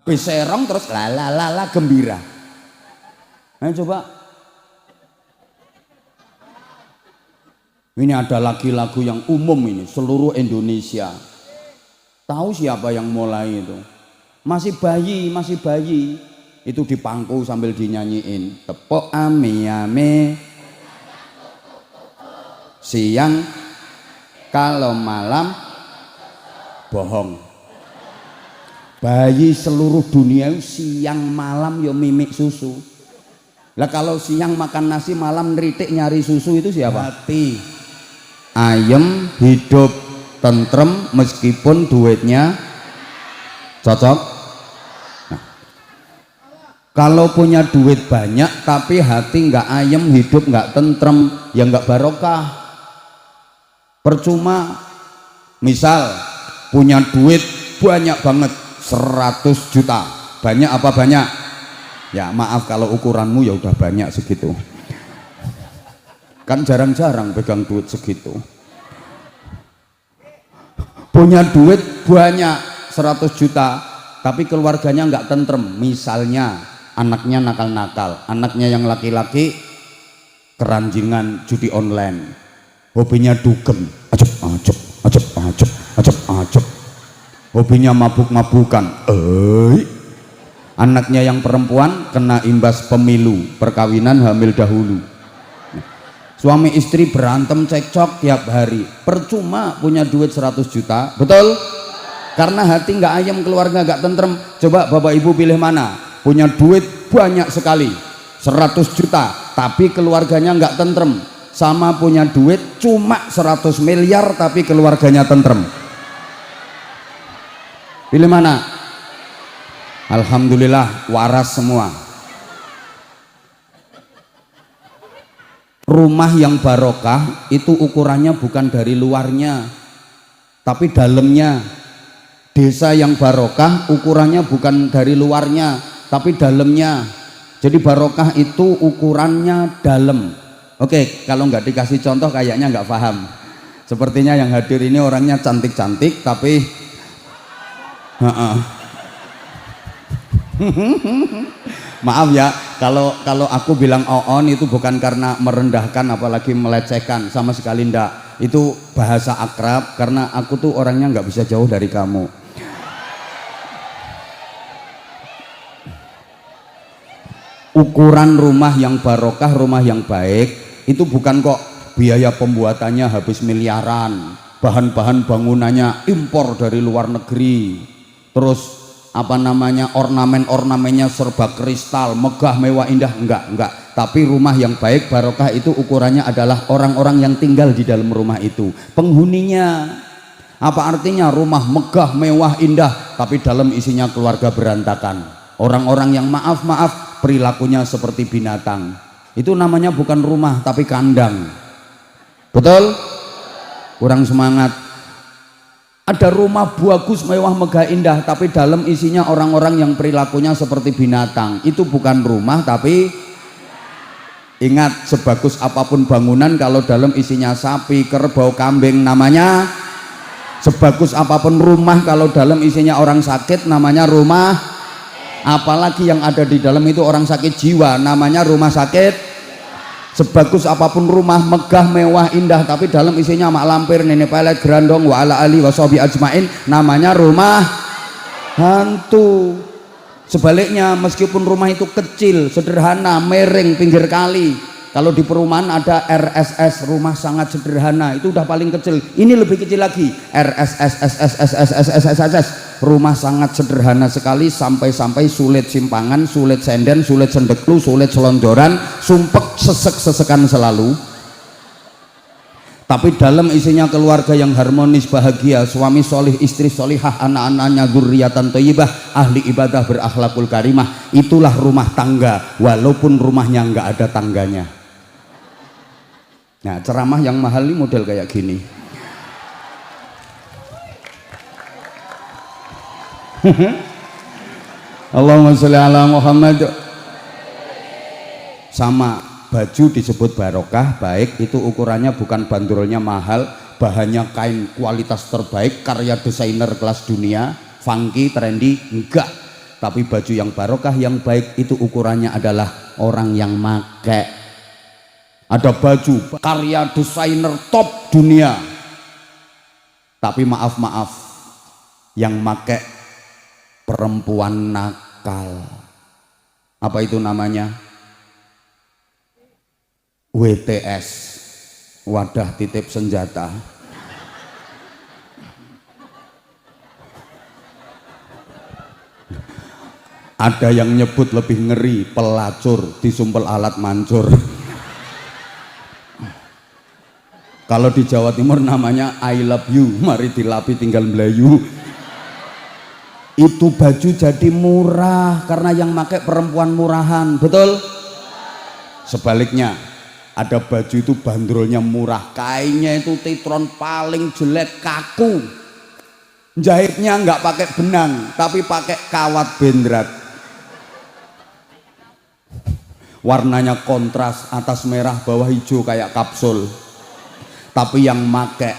beserong terus la gembira. Nah coba, ini ada lagu-lagu yang umum ini seluruh Indonesia. Tahu siapa yang mulai itu? Masih bayi itu dipangku sambil dinyanyiin. Tepuk ame siang kalau malam bohong. Bayi seluruh dunia siang malam yo mimik susu. Lah kalau siang makan nasi malam neritik nyari susu itu siapa? Mati. Ayem hidup tentrem meskipun duitnya cocok. Nah, kalau punya duit banyak tapi hati nggak ayem, hidup nggak tentrem, ya nggak barokah. Percuma. Misal punya duit banyak banget 100 juta, banyak apa banyak? Ya maaf kalau ukuranmu ya udah banyak segitu. Kan jarang-jarang pegang duit segitu. Punya duit banyak 100 juta tapi keluarganya nggak tentrem. Misalnya anaknya nakal-nakal, anaknya yang laki-laki keranjingan judi online, hobinya dugem, acep, hobinya mabuk-mabukan. Anaknya yang perempuan kena imbas pemilu, perkawinan hamil dahulu. Suami istri berantem cekcok tiap hari, percuma punya duit 100 juta, betul? Karena hati nggak ayem, keluarga nggak tentrem. Coba bapak ibu pilih mana? Punya duit banyak sekali 100 juta tapi keluarganya nggak tentrem, sama punya duit cuma 100 miliar tapi keluarganya tentrem. Pilih mana? Alhamdulillah waras semua. Rumah yang barokah itu ukurannya bukan dari luarnya tapi dalamnya. Desa yang barokah ukurannya bukan dari luarnya tapi dalamnya. Jadi barokah itu ukurannya dalam. Oke, kalau nggak dikasih contoh kayaknya nggak paham. Sepertinya yang hadir ini orangnya cantik-cantik tapi maaf ya kalau aku bilang on itu bukan karena merendahkan apalagi melecehkan, sama sekali ndak. Itu bahasa akrab karena aku tuh orangnya nggak bisa jauh dari kamu. Ukuran rumah yang barokah, rumah yang baik itu bukan kok biaya pembuatannya habis miliaran, bahan-bahan bangunannya impor dari luar negeri, terus apa namanya ornamen-ornamennya serba kristal, megah, mewah, indah, enggak. Tapi rumah yang baik barokah itu ukurannya adalah orang-orang yang tinggal di dalam rumah itu, penghuninya. Apa artinya rumah megah, mewah, indah tapi dalam isinya keluarga berantakan, orang-orang yang maaf perilakunya seperti binatang. Itu namanya bukan rumah tapi kandang. Betul? Kurang semangat. Ada rumah bagus, mewah, megah, indah tapi dalam isinya orang-orang yang perilakunya seperti binatang. Itu bukan rumah tapi ingat, sebagus apapun bangunan kalau dalam isinya sapi, kerbau, kambing namanya. Sebagus apapun rumah kalau dalam isinya orang sakit namanya rumah. Apalagi yang ada di dalam itu orang sakit jiwa namanya rumah sakit. Sebagus apapun rumah megah, mewah, indah tapi dalam isinya mak lampir, nenek pelet, gerandong wa ala ali wasobi ajmain namanya rumah hantu. Sebaliknya meskipun rumah itu kecil, sederhana, miring, pinggir kali, kalau di perumahan ada RSS, rumah sangat sederhana, itu udah paling kecil. Ini lebih kecil lagi, RSS, rumah sangat sederhana sekali sampai sulit simpangan, sulit senden, sulit sendeklu, sulit selonjoran, sumpek, sesekan selalu. Tapi dalam isinya keluarga yang harmonis, bahagia, suami solih, istri solihah, anak-anaknya dzurriatan thayyibah, ahli ibadah, berakhlakul karimah. Itulah rumah tangga walaupun rumahnya nggak ada tangganya. Nah, ceramah yang mahal ini model kayak gini. Allahumma sholli ala Muhammad. Sama baju disebut barokah, baik, itu ukurannya bukan bandrolnya mahal, bahannya kain kualitas terbaik, karya desainer kelas dunia, funky, trendy, enggak. Tapi baju yang barokah yang baik itu ukurannya adalah orang yang make. Ada baju karya desainer top dunia, tapi maaf yang make perempuan nakal. Apa itu namanya? WTS, wadah titip senjata. Ada yang nyebut lebih ngeri, pelacur, disumpel alat mancur. Kalau di Jawa Timur namanya I love you, mari dilapi tinggal melayu. Itu baju jadi murah karena yang pakai perempuan murahan, betul? Sebaliknya, ada baju itu bandrolnya murah, kainnya itu titron paling jelek, kaku. Jahitnya nggak pakai benang, tapi pakai kawat bendrat. Warnanya kontras, atas merah bawah hijau kayak kapsul. Tapi yang make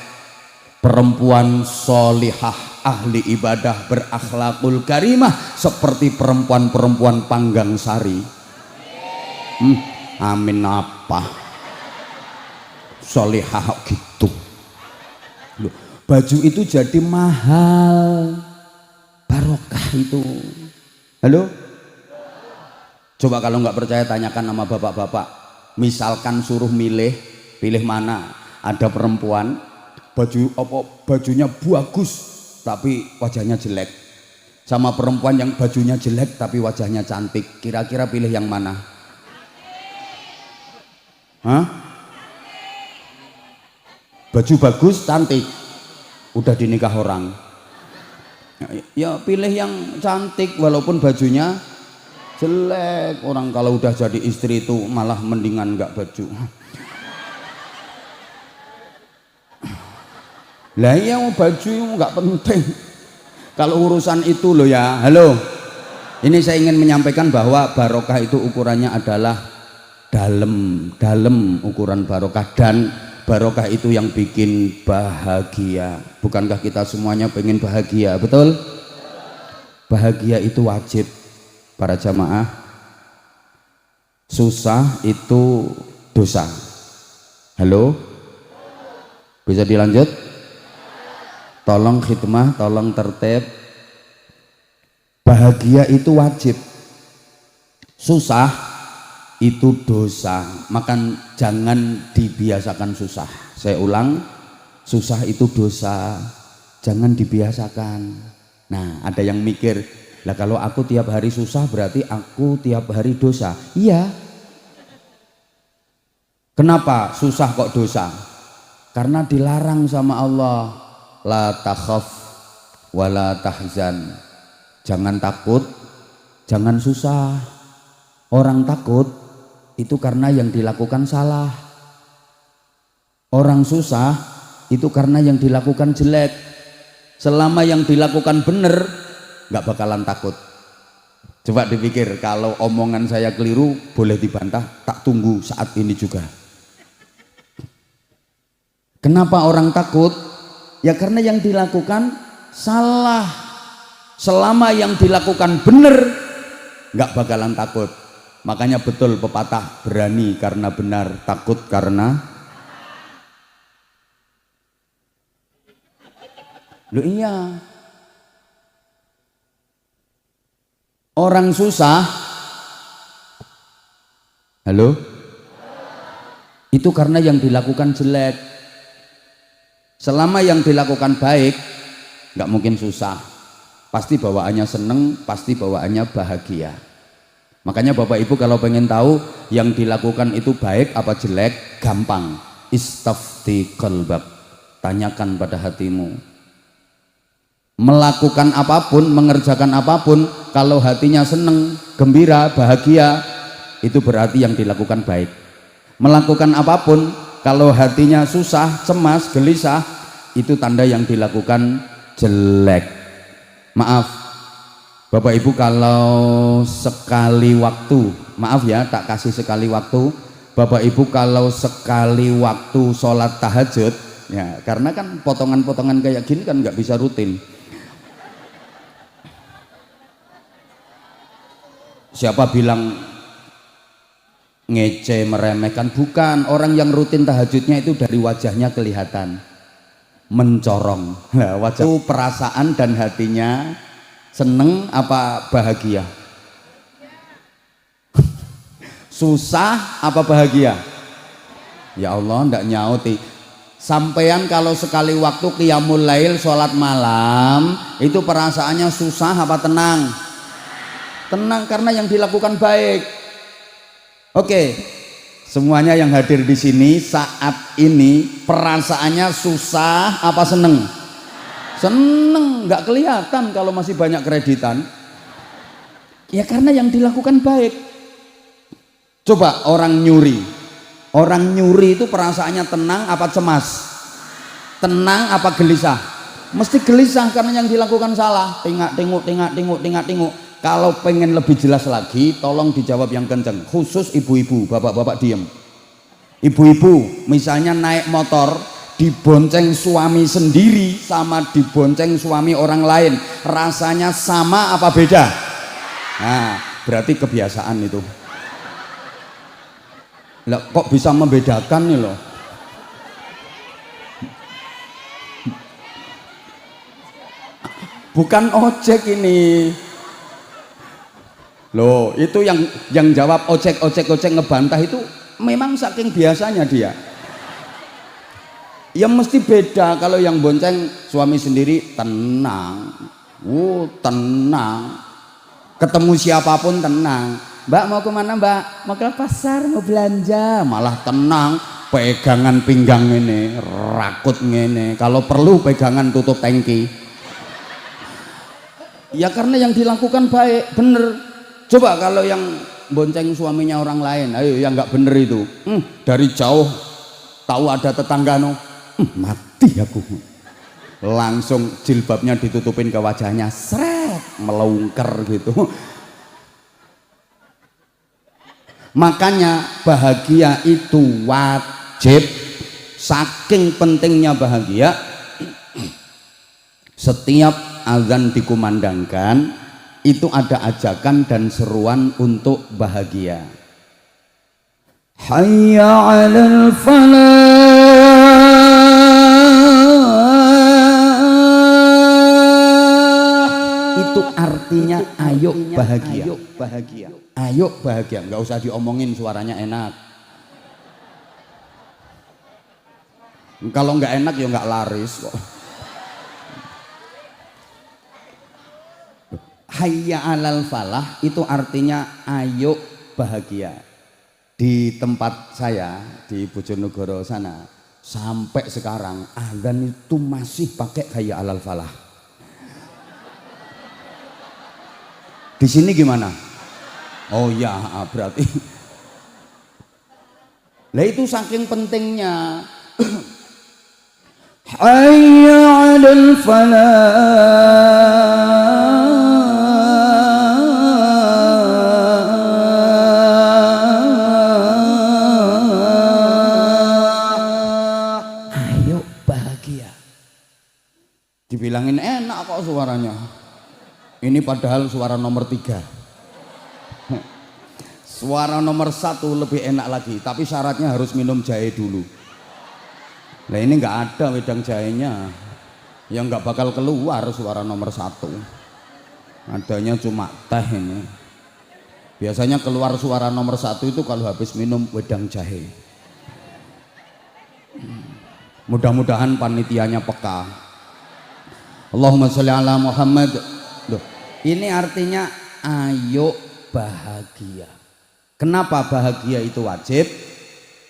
perempuan solihah, ahli ibadah, berakhlakul karimah, seperti perempuan-perempuan Panggang Sari. Amin apa? Solihah gitu. Loh, baju itu jadi mahal, barokah itu. Halo? Coba kalau nggak percaya tanyakan sama bapak-bapak. Misalkan suruh pilih mana? Ada perempuan bajunya bagus tapi wajahnya jelek, sama perempuan yang bajunya jelek tapi wajahnya cantik. Kira-kira pilih yang mana? Hah? Baju bagus cantik, udah dinikah orang. Ya pilih yang cantik walaupun bajunya jelek. Orang kalau udah jadi istri itu malah mendingan nggak baju. Lah iya, baju nggak penting kalau urusan itu loh ya. Halo, ini saya ingin menyampaikan bahwa barokah itu ukurannya adalah dalam ukuran barokah, dan barokah itu yang bikin bahagia. Bukankah kita semuanya pengen bahagia, betul? Bahagia itu wajib. Para jamaah, susah itu dosa. Halo, bisa dilanjut? Tolong khidmah, tolong tertib. Bahagia itu wajib, susah itu dosa. Maka jangan dibiasakan susah. Saya ulang, susah itu dosa, jangan dibiasakan. Nah, ada yang mikir, lah kalau aku tiap hari susah berarti aku tiap hari dosa. Iya. Kenapa susah kok dosa? Karena dilarang sama Allah. La takhaf wa la tahzan. Jangan takut, jangan susah. Orang takut itu karena yang dilakukan salah. Orang susah itu karena yang dilakukan jelek. Selama yang dilakukan benar, nggak bakalan takut. Coba dipikir, kalau omongan saya keliru boleh dibantah, tak tunggu saat ini juga. Kenapa orang takut? Ya karena yang dilakukan salah. Selama yang dilakukan benar, nggak bakalan takut. Makanya betul pepatah, berani karena benar, takut karena. Loh iya, orang susah, halo, itu karena yang dilakukan jelek. Selama yang dilakukan baik, nggak mungkin susah. Pasti bawaannya seneng, pasti bawaannya bahagia. Makanya Bapak Ibu kalau pengen tahu yang dilakukan itu baik apa jelek, gampang. Istafti qalbak, tanyakan pada hatimu. Melakukan apapun, mengerjakan apapun, kalau hatinya seneng, gembira, bahagia, itu berarti yang dilakukan baik. Melakukan apapun, kalau hatinya susah, cemas, gelisah, itu tanda yang dilakukan jelek. Maaf, Bapak Ibu kalau sekali waktu, maaf ya tak kasih sekali waktu, Bapak Ibu kalau sekali waktu sholat tahajud, ya karena kan potongan-potongan kayak gini kan nggak bisa rutin. Siapa bilang ngece, meremehkan? Bukan. Orang yang rutin tahajudnya itu dari wajahnya kelihatan mencorong. Nah, wajah itu perasaan dan hatinya seneng apa bahagia? Susah apa bahagia? Ya Allah, ndak nyauti. Sampean kalau sekali waktu qiyamul lail sholat malam itu perasaannya susah apa tenang? Tenang, karena yang dilakukan baik. Oke, semuanya yang hadir di sini saat ini perasaannya susah apa seneng? Seneng, nggak kelihatan kalau masih banyak kreditan. Ya karena yang dilakukan baik. Coba orang nyuri itu perasaannya tenang apa cemas? Tenang apa gelisah? Mesti gelisah karena yang dilakukan salah. Tengok. Kalau pengen lebih jelas lagi, tolong dijawab yang kenceng. Khusus ibu-ibu, bapak-bapak diem. Ibu-ibu, misalnya naik motor, dibonceng suami sendiri sama dibonceng suami orang lain, rasanya sama apa beda? Nah, berarti kebiasaan itu. Lah, kok bisa membedakan nih loh? Bukan ojek ini. Loh, itu yang jawab ojek ngebantah itu memang saking biasanya dia. Ya mesti beda. Kalau yang bonceng suami sendiri tenang. Tenang. Ketemu siapapun tenang. Mbak mau kemana mbak? Mau ke pasar, mau belanja. Malah tenang. Pegangan pinggang ini, rakut ini. Kalau perlu pegangan tutup tangki. Ya karena yang dilakukan baik, bener. Coba kalau yang bonceng suaminya orang lain, ayo yang nggak bener itu, dari jauh tahu ada tetangga mati aku, langsung jilbabnya ditutupin ke wajahnya, seret, melungker gitu. Makanya bahagia itu wajib. Saking pentingnya bahagia, setiap azan dikumandangkan itu ada ajakan dan seruan untuk bahagia. Hayya 'alal falah. Itu artinya ayo bahagia. Ayo bahagia, nggak usah diomongin, suaranya enak. Kalau nggak enak ya nggak laris kok. Hayya 'alal falah itu artinya ayo bahagia. Di tempat saya di Bojonegoro sana sampai sekarang azan itu masih pakai hayya 'alal falah. Di sini gimana? Oh ya, berarti lah itu saking pentingnya. Hayya 'alal falah. Dibilangin enak kok suaranya. Ini padahal suara nomor 3. Suara nomor 1 lebih enak lagi, tapi syaratnya harus minum jahe dulu. Nah ini nggak ada wedang jahenya, yang nggak bakal keluar suara nomor 1. Adanya cuma teh ini. Biasanya keluar suara nomor 1 itu kalau habis minum wedang jahe. Mudah-mudahan panitianya peka. Allahumma sholli ala Muhammad. Loh, ini artinya ayo bahagia. Kenapa bahagia itu wajib?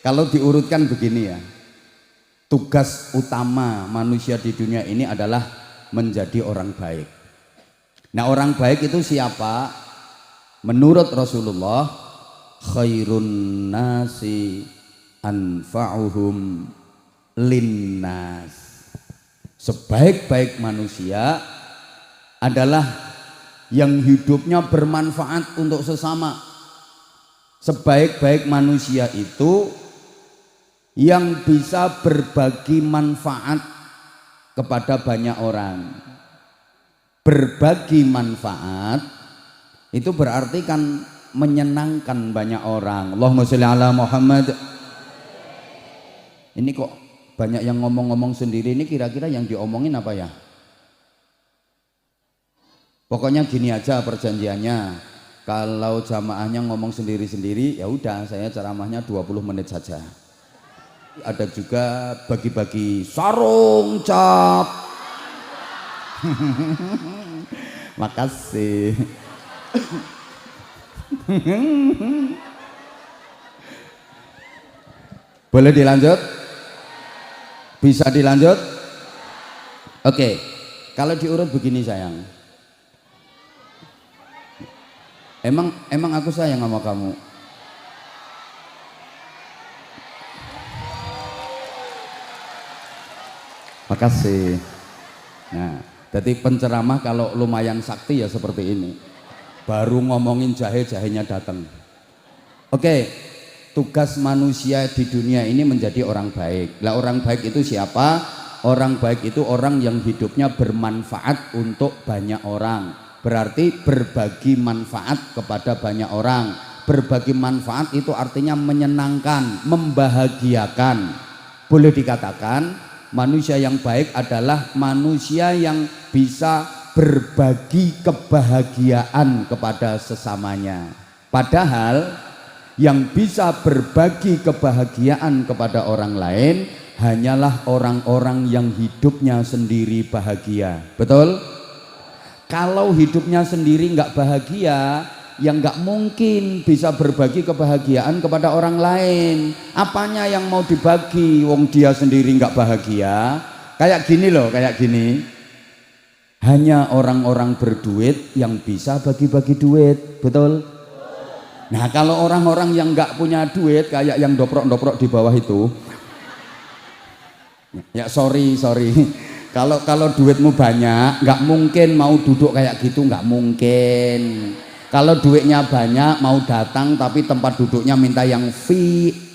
Kalau diurutkan begini ya, tugas utama manusia di dunia ini adalah menjadi orang baik. Nah orang baik itu siapa? Menurut Rasulullah, khairun nasi anfa'uhum linnas. Sebaik-baik manusia adalah yang hidupnya bermanfaat untuk sesama. Sebaik-baik manusia itu yang bisa berbagi manfaat kepada banyak orang. Berbagi manfaat itu berarti kan menyenangkan banyak orang. Allahumma sholli ala Muhammad. Ini kok banyak yang ngomong-ngomong sendiri, ini kira-kira yang diomongin apa ya? Pokoknya gini aja perjanjiannya. Kalau jamaahnya ngomong sendiri-sendiri, ya udah saya ceramahnya 20 menit saja. Ada juga bagi-bagi sarung cap. Makasih. Boleh dilanjut? Bisa dilanjut? Oke. Kalau diurut begini sayang. Emang aku sayang sama kamu. Makasih. Nah, jadi penceramah kalau lumayan sakti ya seperti ini. Baru ngomongin jahe, jahenya datang. Oke, tugas manusia di dunia ini menjadi orang baik. Lah orang baik itu siapa? Orang baik itu orang yang hidupnya bermanfaat untuk banyak orang. Berarti berbagi manfaat kepada banyak orang. Berbagi manfaat itu artinya menyenangkan, membahagiakan. Boleh dikatakan manusia yang baik adalah manusia yang bisa berbagi kebahagiaan kepada sesamanya. Padahal yang bisa berbagi kebahagiaan kepada orang lain hanyalah orang-orang yang hidupnya sendiri bahagia. Betul? Kalau hidupnya sendiri nggak bahagia, yang nggak mungkin bisa berbagi kebahagiaan kepada orang lain. Apanya yang mau dibagi? Wong dia sendiri nggak bahagia. Kayak gini loh, kayak gini. Hanya orang-orang berduit yang bisa bagi-bagi duit, betul? Nah kalau orang-orang yang nggak punya duit, kayak yang doprok-doprok di bawah itu, ya sorry. Kalau duitmu banyak, nggak mungkin mau duduk kayak gitu, nggak mungkin. Kalau duitnya banyak, mau datang tapi tempat duduknya minta yang VIP.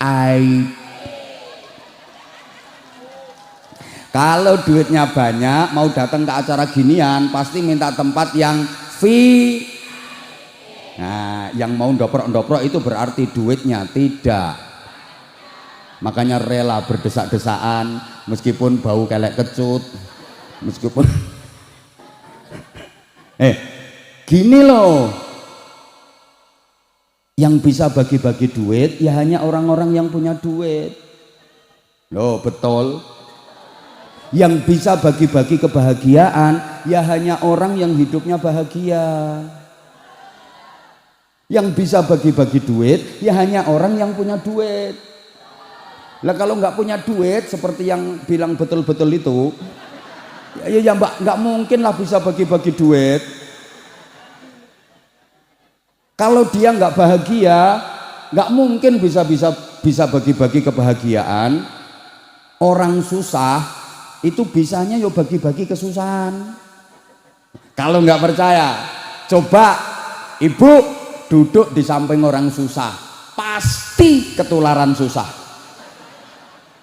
Kalau duitnya banyak, mau datang ke acara ginian, pasti minta tempat yang VIP. Nah, yang mau doprok-doprok itu berarti duitnya tidak. Makanya rela berdesak-desaan, meskipun bau kelek kecut. Meskipun gini loh, yang bisa bagi-bagi duit ya hanya orang-orang yang punya duit loh, betul. Yang bisa bagi-bagi kebahagiaan ya hanya orang yang hidupnya bahagia. Yang bisa bagi-bagi duit ya hanya orang yang punya duit. Lah kalau nggak punya duit seperti yang bilang betul-betul itu, ya mbak, nggak mungkin lah bisa bagi-bagi duit. Kalau dia nggak bahagia, nggak mungkin bisa bagi-bagi kebahagiaan. Orang susah itu bisanya yo bagi-bagi kesusahan. Kalau nggak percaya, coba ibu duduk di samping orang susah, pasti ketularan susah.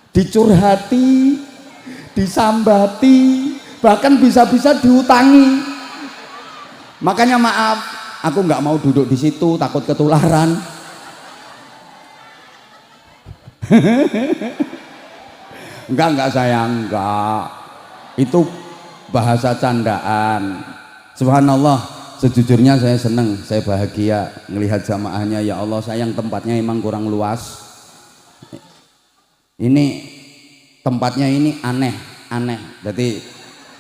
Dicurhati, disambati, bahkan bisa-bisa diutangi. Makanya maaf, aku nggak mau duduk di situ, takut ketularan. Enggak sayang, enggak. Itu bahasa candaan. Subhanallah, sejujurnya saya senang, saya bahagia melihat jamaahnya. Ya Allah, sayang tempatnya emang kurang luas. Ini tempatnya ini aneh. Jadi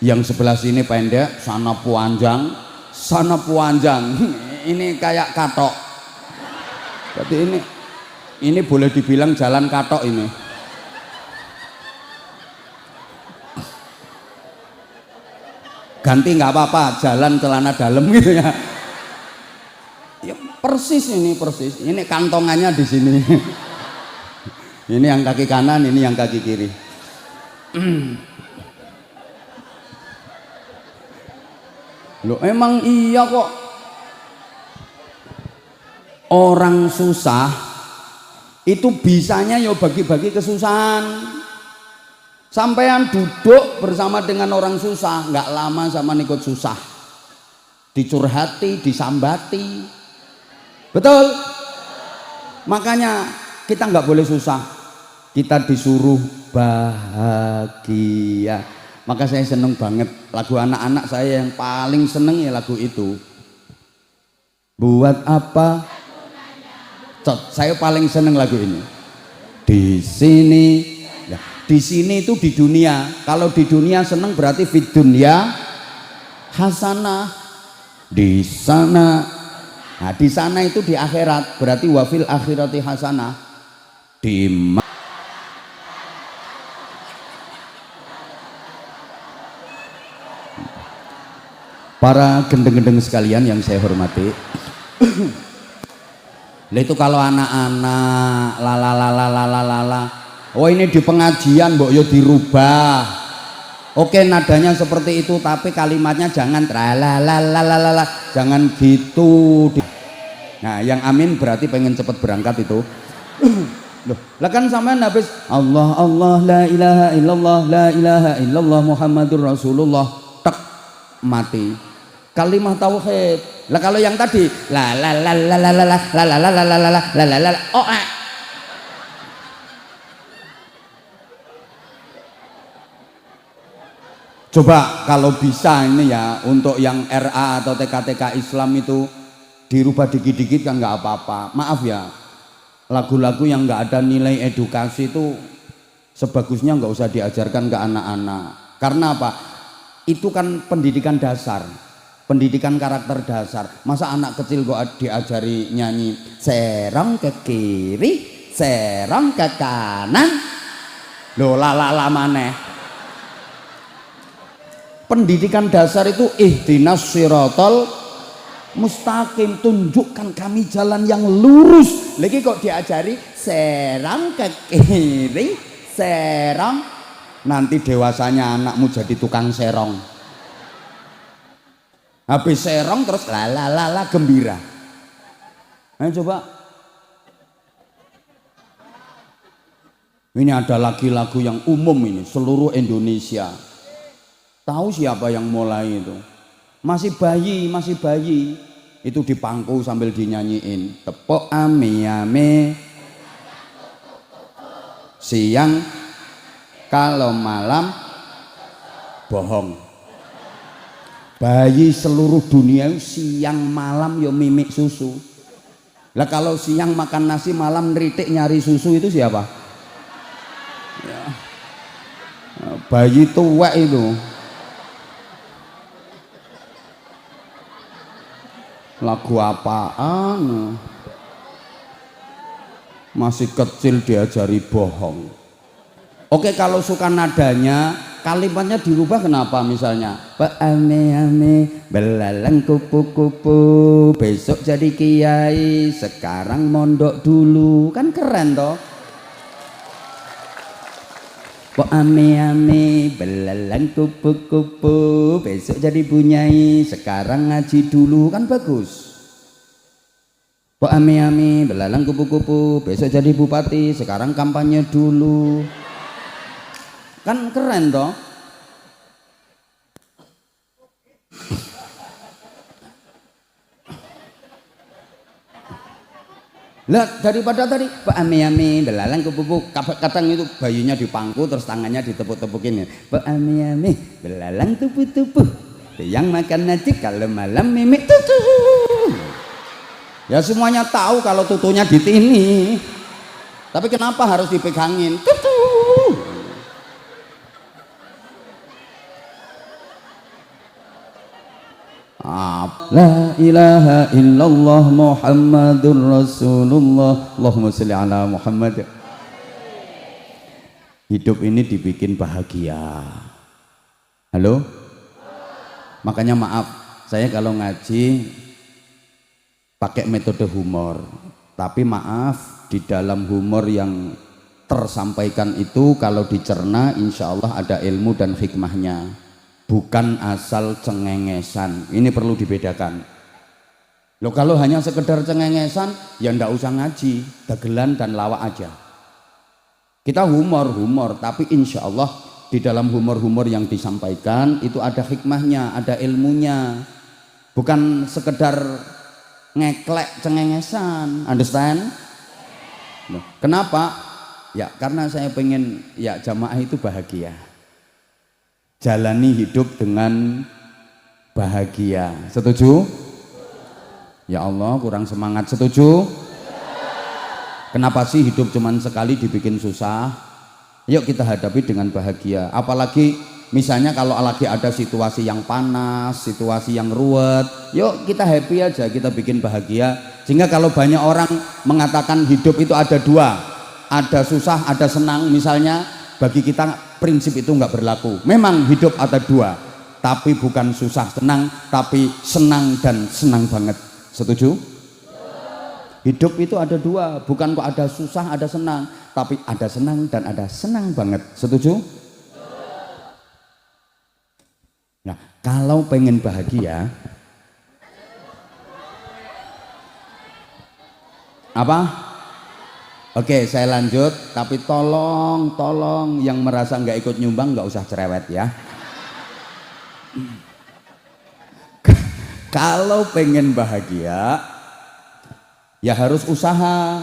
yang sebelah sini pendek, sana panjang. Ini kayak katok. Jadi ini boleh dibilang jalan katok ini. Ganti nggak apa-apa, jalan celana dalam gitu ya. Ya persis ini persis. Ini kantongannya di sini. Ini yang kaki kanan, ini yang kaki kiri. Loh emang iya kok. Orang susah itu bisanya yo bagi-bagi kesusahan. Sampean duduk bersama dengan orang susah, nggak lama sama ikut susah. Dicurhati, disambati. Betul? Makanya kita nggak boleh susah, kita disuruh bahagia. Maka saya seneng banget lagu anak-anak saya, yang paling seneng ya lagu itu. Buat apa? Saya paling seneng lagu ini. Di sini, ya, di sini itu di dunia. Kalau di dunia seneng berarti fid dunya hasanah. Di sana, nah di sana itu di akhirat, berarti wafil akhirati hasanah. Di para gendeng-gendeng sekalian yang saya hormati, itu kalau anak-anak lala, oh ini di pengajian mbok yo dirubah. Oke, nadanya seperti itu, tapi kalimatnya jangan tralalalala, jangan gitu. Nah, yang amin berarti pengen cepet berangkat itu. Loh, lah kan sampean habis Allah Allah la ilaha illallah Muhammadur Rasulullah, tek mati. Kalimat tauhid. Lah kalau yang tadi la la la la la la la la la la la la la la oh coba kalau bisa ini ya, untuk yang RA atau TK-TK Islam itu dirubah dikit-dikit kan nggak apa-apa. Maaf ya, lagu-lagu yang nggak ada nilai edukasi itu sebagusnya nggak usah diajarkan ke anak-anak. Karena apa? Itu kan pendidikan dasar, pendidikan karakter dasar. Masa anak kecil kok diajari nyanyi serong ke kiri, serong ke kanan, loh lala maneh. Pendidikan dasar itu ihdinas siratal mustaqim, tunjukkan kami jalan yang lurus. Lagi kok diajari serong ke kiri, serong, nanti dewasanya anakmu jadi tukang serong. Habis serong terus lala gembira. Ayo coba. Ini ada lagu-lagu yang umum ini seluruh Indonesia. Tahu siapa yang mulai itu? Masih bayi itu di pangku sambil dinyanyiin tepuk ame siang kalau malam bohong. Bayi seluruh dunia siang malam yo mimik susu. Lah kalau siang makan nasi, malam neritik nyari susu, itu siapa? Ya. Bayi tua itu. Lagu apaan? Masih kecil diajari bohong. Oke, kalau suka nadanya, kalimatnya dirubah kenapa? Misalnya ame belalang kupu-kupu, besok jadi kiai, sekarang mondok dulu. Kan keren toh? Ame belalang kupu-kupu, besok jadi bunyai, sekarang ngaji dulu. Kan bagus. Ame belalang kupu-kupu, besok jadi bupati, sekarang kampanye dulu. Kan keren toh? Lah daripada tadi Pak ame belalang kupu-kupu, kadang itu bayinya di pangku terus tangannya ditepuk-tepukin ya. Pak ame belalang tupu-tupu, yang makan nasi kalau malam mimik tutu. Ya semuanya tahu kalau tutunya di sini. Tapi kenapa harus dipegangin? Tutu. La ilaha illallah Muhammadur Rasulullah. Allahumma sholli ala Muhammad. Hidup ini dibikin bahagia. Halo? Makanya maaf, saya kalau ngaji pakai metode humor. Tapi maaf, di dalam humor yang tersampaikan itu kalau dicerna insya Allah ada ilmu dan hikmahnya. Bukan asal cengengesan. Ini perlu dibedakan. Loh, kalau hanya sekedar cengengesan ya ndak usah ngaji, dagelan dan lawak aja. Kita humor, tapi insya Allah di dalam humor-humor yang disampaikan itu ada hikmahnya, ada ilmunya. Bukan sekedar ngeklek cengengesan, understand? Loh, kenapa? Ya karena saya pengen ya jamaah itu bahagia, jalani hidup dengan bahagia. Setuju? Ya Allah kurang semangat. Setuju? Kenapa sih hidup cuman sekali dibikin susah? Yuk kita hadapi dengan bahagia. Apalagi misalnya kalau lagi ada situasi yang panas, situasi yang ruwet, yuk kita happy aja, kita bikin bahagia. Sehingga kalau banyak orang mengatakan hidup itu ada dua, ada susah, ada senang. Misalnya bagi kita prinsip itu nggak berlaku. Memang hidup ada dua, tapi bukan susah senang, tapi senang dan senang banget. Setuju? Hidup itu ada dua, bukan kok ada susah, ada senang, tapi ada senang dan ada senang banget. Setuju? Nah, kalau pengen bahagia, apa? Oke, saya lanjut, tapi tolong yang merasa nggak ikut nyumbang nggak usah cerewet ya. Kalau pengen bahagia, ya harus usaha,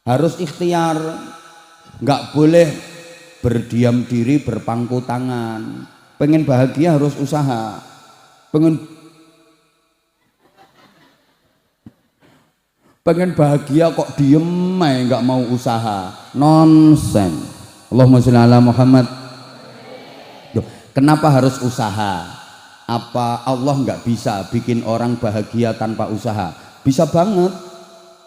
harus ikhtiar, nggak boleh berdiam diri berpangku tangan. Pengen bahagia harus usaha, pengen bahagia kok diem aja nggak mau usaha, nonsen. Allahumma sholli ala Muhammad. Duh, kenapa harus usaha? Apa Allah nggak bisa bikin orang bahagia tanpa usaha? Bisa banget.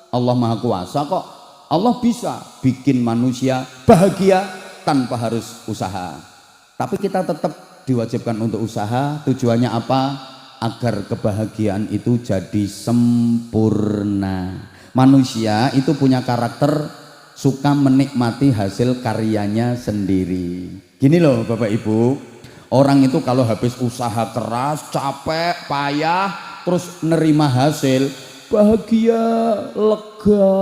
Allah Maha Kuasa kok. Allah bisa bikin manusia bahagia tanpa harus usaha. Tapi kita tetap diwajibkan untuk usaha. Tujuannya apa? Agar kebahagiaan itu jadi sempurna. Manusia itu punya karakter suka menikmati hasil karyanya sendiri. Gini loh Bapak Ibu, orang itu kalau habis usaha keras, capek, payah, terus nerima hasil, bahagia, lega.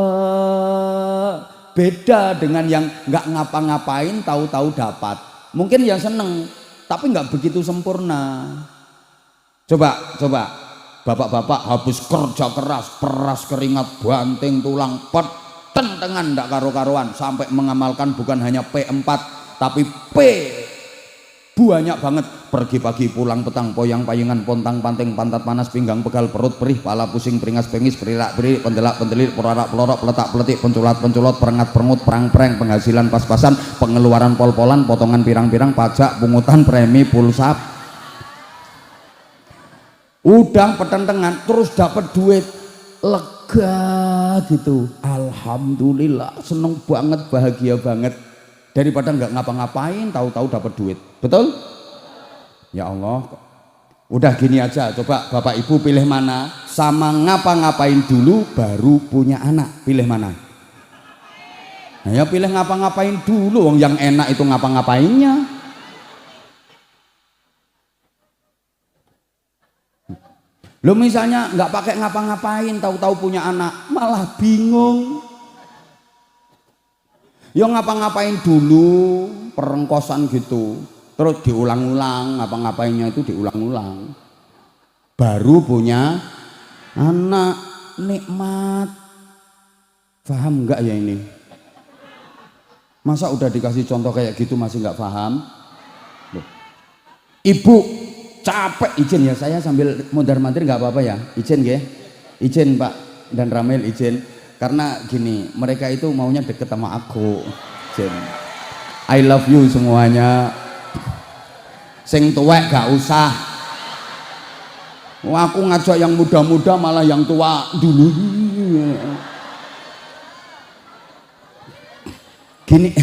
Beda dengan yang nggak ngapa-ngapain, tahu-tahu dapat. Mungkin ya seneng, tapi nggak begitu sempurna. Coba, bapak-bapak habis kerja keras, peras keringat, banting tulang, tentengan ndak karu-karuan, sampai mengamalkan bukan hanya P4, tapi P banyak banget. Pergi pagi pulang petang, poyang payungan, pontang panting, pantat panas, pinggang pegal, perut perih, pala pusing, peringas pengis, perirak beri, pendelak pendelir, porarak pelorok, peletak peletik, penculat penculot, perengat perengut, perang pereng, penghasilan pas-pasan, pengeluaran pol-polan, potongan pirang-pirang, pajak, pungutan, premi, pulsa, udang petentengan, terus dapat duit, lega gitu. Alhamdulillah, seneng banget, bahagia banget. Daripada nggak ngapa-ngapain, tahu-tahu dapat duit. Betul? Ya Allah, udah gini aja, coba Bapak Ibu pilih mana? Sama ngapa-ngapain dulu baru punya anak, pilih mana? Nah ya pilih ngapa-ngapain dulu, yang enak itu ngapa-ngapainnya. Lo misalnya nggak pakai ngapa-ngapain, tahu-tahu punya anak, malah bingung. Ya ngapa-ngapain dulu, perengkosan gitu, terus diulang-ulang, ngapa-ngapainnya itu diulang-ulang, baru punya anak, nikmat. Paham nggak ya ini? Masa udah dikasih contoh kayak gitu masih nggak paham? Loh. Ibu capek, izin ya saya sambil mondar-mandir nggak apa-apa ya, izin ya, izin Pak dan Ramel, izin. Karena gini, mereka itu maunya deket sama aku. Jen. I love you semuanya. Sing tuwek gak usah. Wah, aku ngajak yang muda-muda malah yang tua dulu. Gini,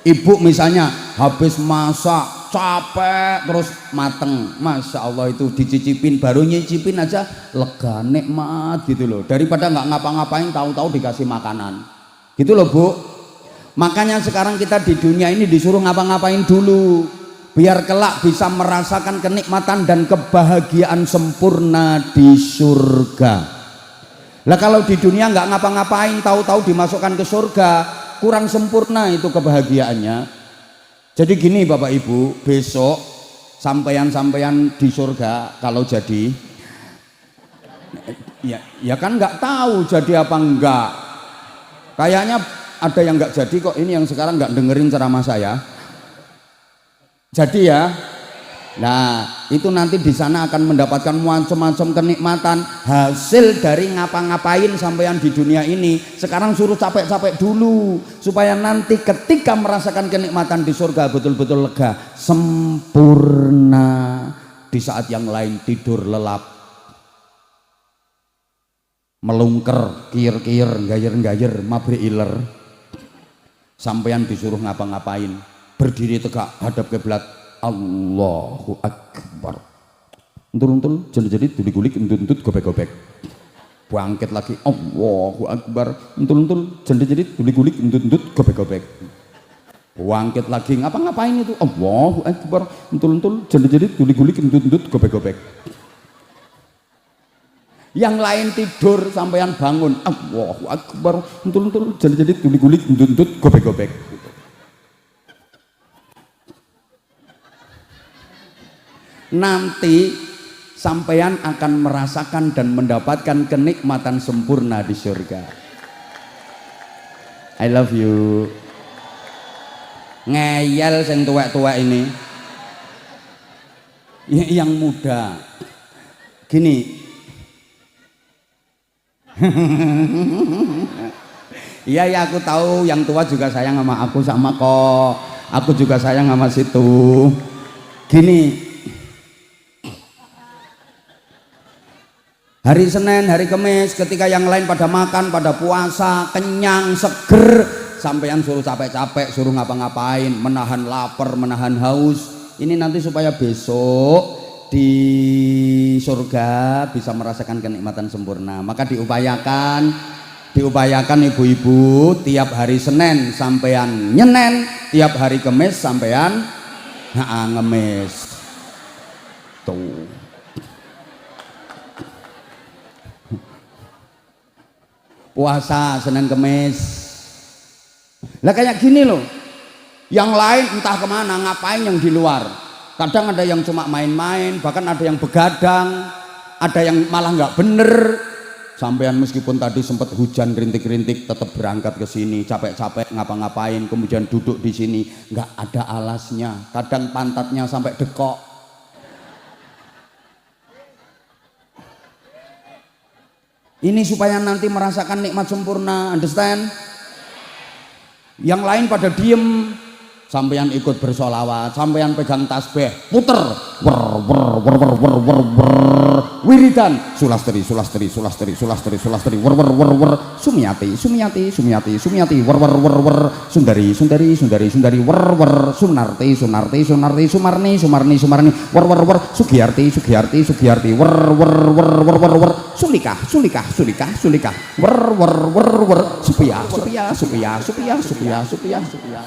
ibu misalnya habis masak capek terus mateng, masya Allah itu dicicipin, baru nyicipin aja lega, nikmat gitu loh, daripada nggak ngapa-ngapain tahu-tahu dikasih makanan gitu loh Bu. Makanya sekarang kita di dunia ini disuruh ngapa-ngapain dulu biar kelak bisa merasakan kenikmatan dan kebahagiaan sempurna di surga. Lah kalau di dunia nggak ngapa-ngapain tahu-tahu dimasukkan ke surga, kurang sempurna itu kebahagiaannya. Jadi gini Bapak Ibu, besok sampeyan-sampeyan di surga kalau jadi Ya kan nggak tahu jadi apa enggak. Kayaknya ada yang nggak jadi kok, ini yang sekarang nggak dengerin ceramah saya. Jadi ya, nah itu nanti di sana akan mendapatkan macam-macam kenikmatan hasil dari ngapa-ngapain sampean di dunia ini. Sekarang suruh capek-capek dulu supaya nanti ketika merasakan kenikmatan di surga betul-betul lega, sempurna. Di saat yang lain tidur lelap, melungker, kir-kir, gayer-gayer, mabrik iler. Sampean disuruh ngapa-ngapain, berdiri tegak hadap kiblat, Allahu Akbar. Entul-entul, jadi duli-gulik, entut-entut, gobek-gobek. Bangkit lagi, Allahu Akbar. Entul-entul, jadi duli-gulik, entut-entut, gobek-gobek. Bangkit lagi, ngapa-ngapain itu? Allahu Akbar. Entul-entul, jadi duli-gulik, entut-entut, gobek-gobek. Yang lain tidur, sampean bangun, Allahu Akbar. Entul-entul, jadi duli-gulik, entut-entut, gobek-gobek. Nanti sampean akan merasakan dan mendapatkan kenikmatan sempurna di surga. I love you. Ngeyel sing tuwek-tuwek ini. Yang muda. Gini. Iya ya, aku tahu yang tua juga sayang sama aku, sama kok. Aku juga sayang sama situ. Gini. Hari Senin, hari Kamis, ketika yang lain pada makan, pada puasa, kenyang, seger, sampean suruh capek-capek, suruh ngapa-ngapain, menahan lapar, menahan haus. Ini nanti supaya besok di surga bisa merasakan kenikmatan sempurna. Maka diupayakan ibu-ibu, tiap hari Senin sampean nyenen, tiap hari Kamis sampean ngemis. Tuh. Puasa Senin Kemis. Lah kayak gini loh, yang lain entah kemana, ngapain yang di luar. Kadang ada yang cuma main-main, bahkan ada yang begadang, ada yang malah nggak bener. Sampean meskipun tadi sempat hujan rintik-rintik tetap berangkat ke sini, capek-capek ngapa-ngapain, kemudian duduk di sini, nggak ada alasnya. Kadang pantatnya sampai dekok. Ini supaya nanti merasakan nikmat sempurna, understand? Yang lain pada diem, sampean ikut bersolawat, sampean pegang tasbih, puter, wiridan, sulastri, sumiyati, sundari, sunarti, sumarni, sugiyarti, sulikah, supia.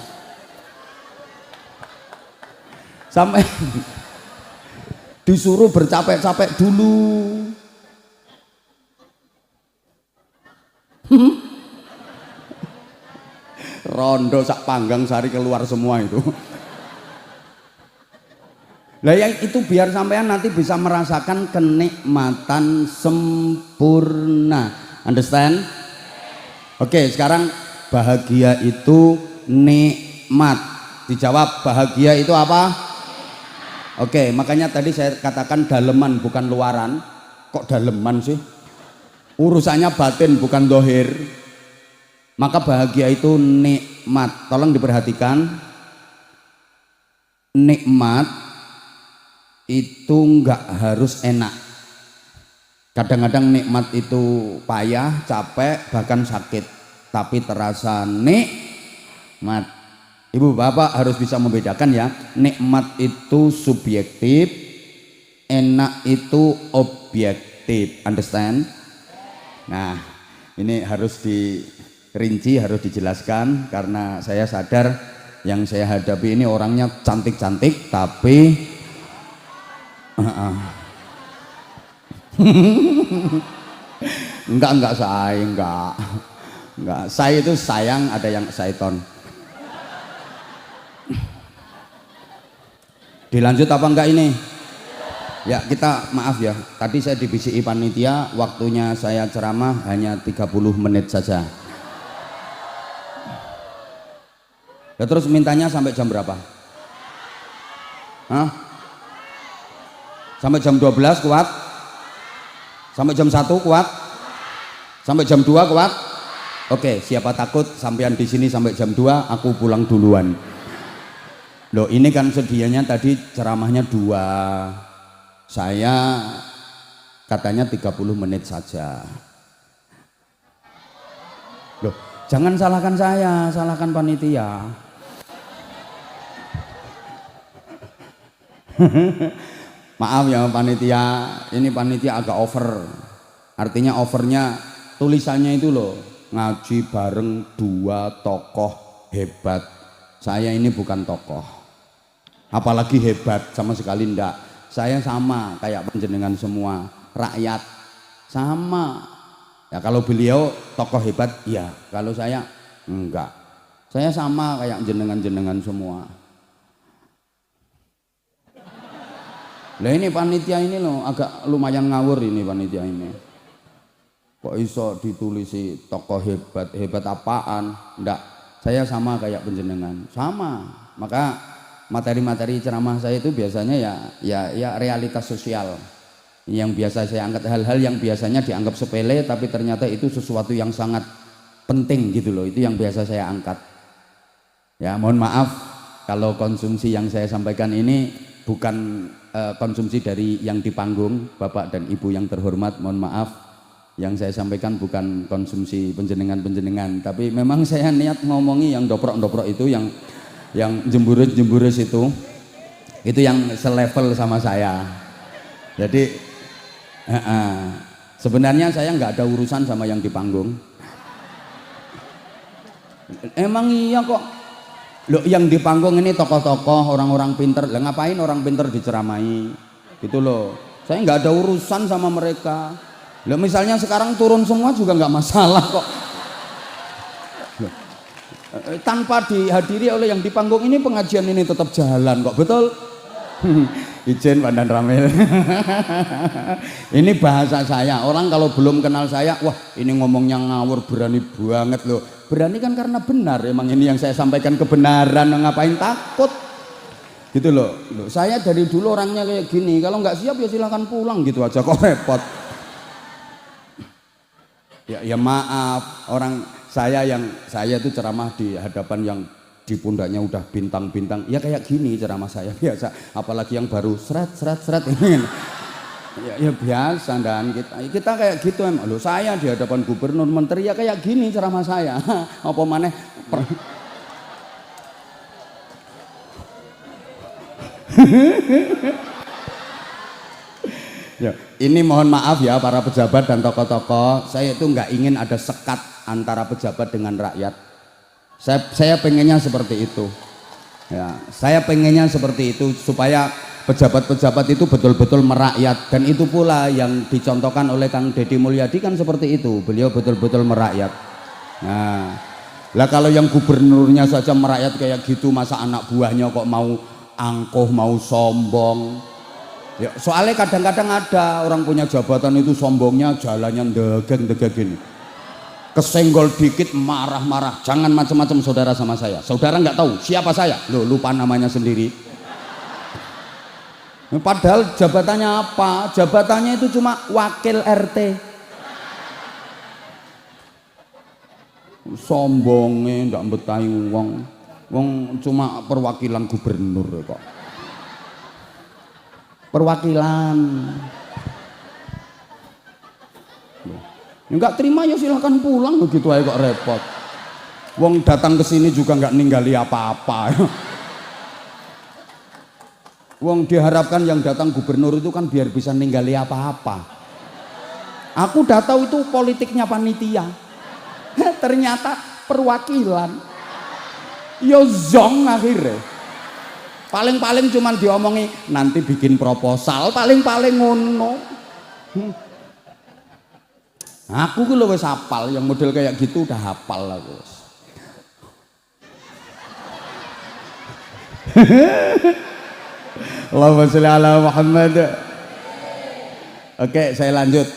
Sampai disuruh bercapek-capek dulu. Rondo sak panggang sari keluar semua itu. Lah yang itu biar sampean nanti bisa merasakan kenikmatan sempurna. Understand? Oke, sekarang bahagia itu nikmat. Dijawab, bahagia itu apa? Oke, makanya tadi saya katakan daleman bukan luaran. Kok daleman sih? Urusannya batin bukan dohir. Maka bahagia itu nikmat. Tolong diperhatikan. Nikmat itu nggak harus enak. Kadang-kadang nikmat itu payah, capek, bahkan sakit. Tapi terasa nikmat. Ibu bapak harus bisa membedakan ya, nikmat itu subjektif, enak itu objektif, understand? Nah ini harus dirinci, harus dijelaskan karena saya sadar yang saya hadapi ini orangnya cantik-cantik tapi enggak saya itu sayang, ada yang syaiton. Dilanjut apa enggak ini? Ya kita maaf ya, tadi saya dibisiki panitia, waktunya saya ceramah hanya 30 menit saja. Ya terus mintanya sampai jam berapa? Hah? Sampai jam 12 kuat? Sampai jam 1 kuat? Sampai jam 2 kuat? Oke, siapa takut sampean di sini sampai jam 2, aku pulang duluan. Loh, ini kan sedianya tadi ceramahnya 2. Saya katanya 30 menit saja. Loh, jangan salahkan saya, salahkan panitia. Maaf ya panitia, ini panitia agak over. Artinya overnya tulisannya itu loh, ngaji bareng 2 tokoh hebat. Saya ini bukan tokoh, apalagi hebat, sama sekali enggak. Saya sama kayak panjenengan semua, rakyat sama. Ya kalau beliau tokoh hebat, ya. Kalau saya enggak. Saya sama kayak jenengan-jenengan semua. Lah ini panitia ini loh agak lumayan ngawur ini panitia ini. Kok iso ditulisi tokoh hebat, hebat apaan? Enggak. Saya sama kayak panjenengan, sama. Maka materi-materi ceramah saya itu biasanya ya realitas sosial yang biasa saya angkat, hal-hal yang biasanya dianggap sepele tapi ternyata itu sesuatu yang sangat penting gitu loh, itu yang biasa saya angkat. Ya mohon maaf kalau konsumsi yang saya sampaikan ini bukan konsumsi dari yang di panggung, Bapak dan Ibu yang terhormat, mohon maaf, yang saya sampaikan bukan konsumsi penjenengan-penjenengan, tapi memang saya niat ngomongi yang doprok-doprok itu, yang jemburus itu yang selevel sama saya. Jadi sebenarnya saya nggak ada urusan sama yang di panggung. Emang iya kok. Loh, yang di panggung ini tokoh-tokoh, orang-orang pinter. Lah ngapain orang pinter diceramai? Gitu loh. Saya nggak ada urusan sama mereka. Loh, misalnya sekarang turun semua juga nggak masalah kok. Tanpa dihadiri oleh yang di panggung ini, pengajian ini tetap jalan kok, betul? Ijen Pandan Ramil. Ini bahasa saya, orang kalau belum kenal saya, wah ini ngomongnya ngawur, berani banget loh. Berani kan karena benar, emang ini yang saya sampaikan kebenaran, ngapain takut? Gitu loh. Saya dari dulu orangnya kayak gini, kalau nggak siap ya silahkan pulang gitu aja, kok repot. Ya maaf, saya itu ceramah di hadapan yang di pundaknya udah bintang-bintang, ya kayak gini ceramah saya biasa, apalagi yang baru seret ini ya biasa, dan kita kayak gitu emang. Loh, saya di hadapan gubernur, menteri ya kayak gini ceramah saya. Apa maneh ya, ini mohon maaf ya para pejabat dan tokoh-tokoh, saya itu nggak ingin ada sekat antara pejabat dengan rakyat. Saya pengennya seperti itu. Ya, saya pengennya seperti itu supaya pejabat-pejabat itu betul-betul merakyat, dan itu pula yang dicontohkan oleh Kang Deddy Mulyadi kan seperti itu. Beliau betul-betul merakyat. Nah, lah kalau yang gubernurnya saja merakyat kayak gitu, masa anak buahnya kok mau angkuh, mau sombong? Ya, soalnya kadang-kadang ada orang punya jabatan itu sombongnya jalannya degeng-degeng gini. Kesenggol dikit marah-marah. Jangan macam-macam saudara sama saya. Saudara nggak tahu siapa saya. Loh, lupa namanya sendiri. Padahal jabatannya apa? Jabatannya itu cuma wakil RT. Sombongnya nggak betahi wong cuma perwakilan gubernur kok. Perwakilan. Enggak terima ya silahkan pulang, begitu aja kok repot. Wong datang ke sini juga nggak ninggali apa-apa. Wong diharapkan yang datang gubernur itu kan biar bisa ninggali apa-apa. Aku udah tahu itu politiknya panitia. Ternyata perwakilan. Yo zong akhirnya. Paling-paling cuman diomongi nanti bikin proposal, paling-paling ngono. Aku ku lho wis hafal, yang model kayak gitu udah hafal aku. Allahumma sholli ala Muhammad. Oke, saya lanjut.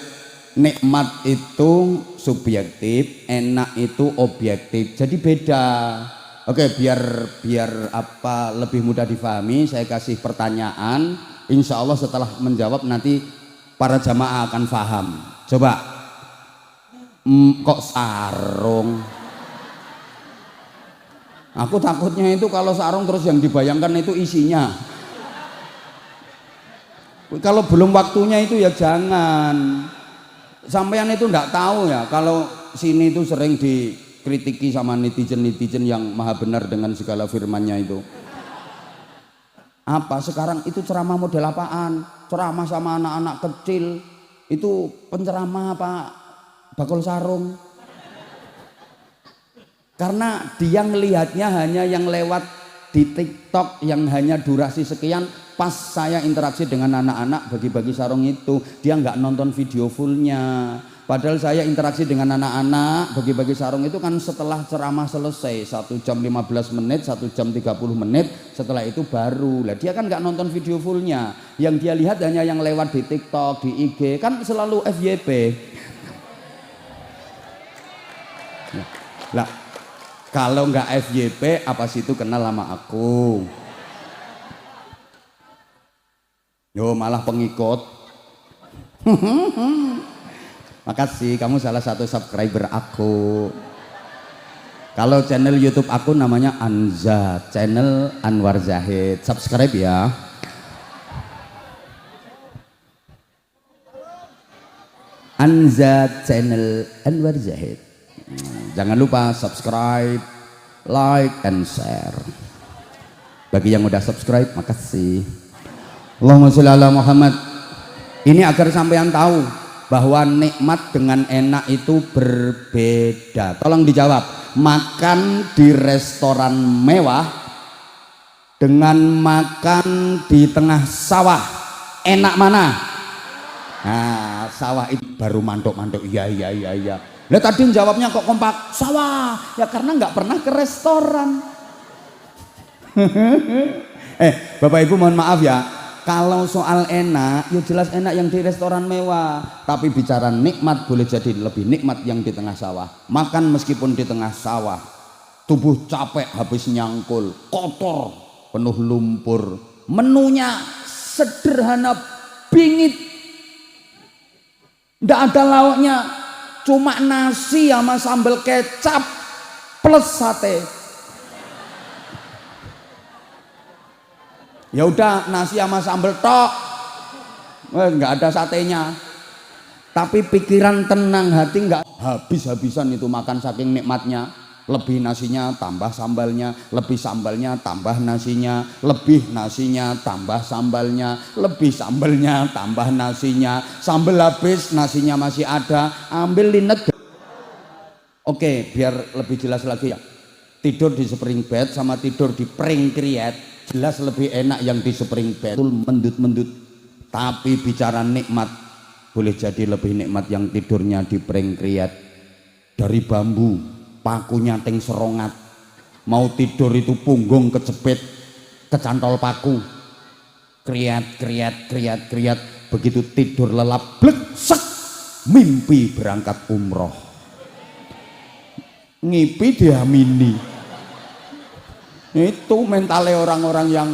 Nikmat itu subjektif, enak itu objektif. Jadi beda. Oke, biar apa lebih mudah difahami, saya kasih pertanyaan. Insya Allah setelah menjawab nanti para jamaah akan paham. Coba, kok sarung? Aku takutnya itu kalau sarung terus yang dibayangkan itu isinya. Kalau belum waktunya itu ya jangan. Sampean itu enggak tahu ya kalau sini itu sering dikritiki sama netizen-netizen yang maha benar dengan segala firmannya itu. Apa sekarang itu ceramah model apaan? Ceramah sama anak-anak kecil itu penceramah apa? Bakul sarung. Karena dia ngelihatnya hanya yang lewat di TikTok yang hanya durasi sekian. Pas saya interaksi dengan anak-anak bagi-bagi sarung itu, dia nggak nonton video fullnya. Padahal saya interaksi dengan anak-anak bagi-bagi sarung itu kan setelah ceramah selesai 1 jam 15 menit, 1 jam 30 menit, setelah itu baru. Lah dia kan nggak nonton video fullnya. Yang dia lihat hanya yang lewat di TikTok, di IG, kan selalu FYP. Lah kalau nggak FYP apa sih itu kenal sama aku? Yo malah pengikut. Makasih, kamu salah satu subscriber aku. Kalau channel YouTube aku namanya Anza, channel Anwar Zahid. Subscribe ya. Anza channel Anwar Zahid. Jangan lupa subscribe, like, and share. Bagi yang udah subscribe, makasih. Allahumma sholli ala Muhammad. Ini agar sampean tahu bahwa nikmat dengan enak itu berbeda. Tolong dijawab, makan di restoran mewah dengan makan di tengah sawah, enak mana? Nah, sawah itu baru mantuk-mantuk. Iya. Lah tadi jawabnya kok kompak, sawah. Ya karena nggak pernah ke restoran. Bapak Ibu mohon maaf ya. Kalau soal enak, ya jelas enak yang di restoran mewah. Tapi bicara nikmat boleh jadi lebih nikmat yang di tengah sawah. Makan meskipun di tengah sawah, tubuh capek habis nyangkul, kotor, penuh lumpur. Menunya sederhana bingit, nggak ada lauknya, cuma nasi sama sambal kecap plus sate. Ya udah nasi sama sambal tok, nggak ada satenya. Tapi pikiran tenang, hati nggak habis-habisan itu makan saking nikmatnya. Lebih nasinya tambah sambalnya, lebih sambalnya tambah nasinya, lebih nasinya tambah sambalnya, lebih sambalnya tambah nasinya. Sambal habis, nasinya masih ada, ambil linet. Oke, biar lebih jelas lagi ya. Tidur di spring bed sama tidur di pring kriet jelas lebih enak yang di spring bed, mendut-mendut. Tapi bicara nikmat, boleh jadi lebih nikmat yang tidurnya di pring kriet dari bambu, pakunya teng serongat. Mau tidur itu punggung kecepit, kecantol paku, kriat. Begitu tidur lelap, blek, sek, mimpi berangkat umroh. Ngipi diamini. Itu mentalnya orang-orang yang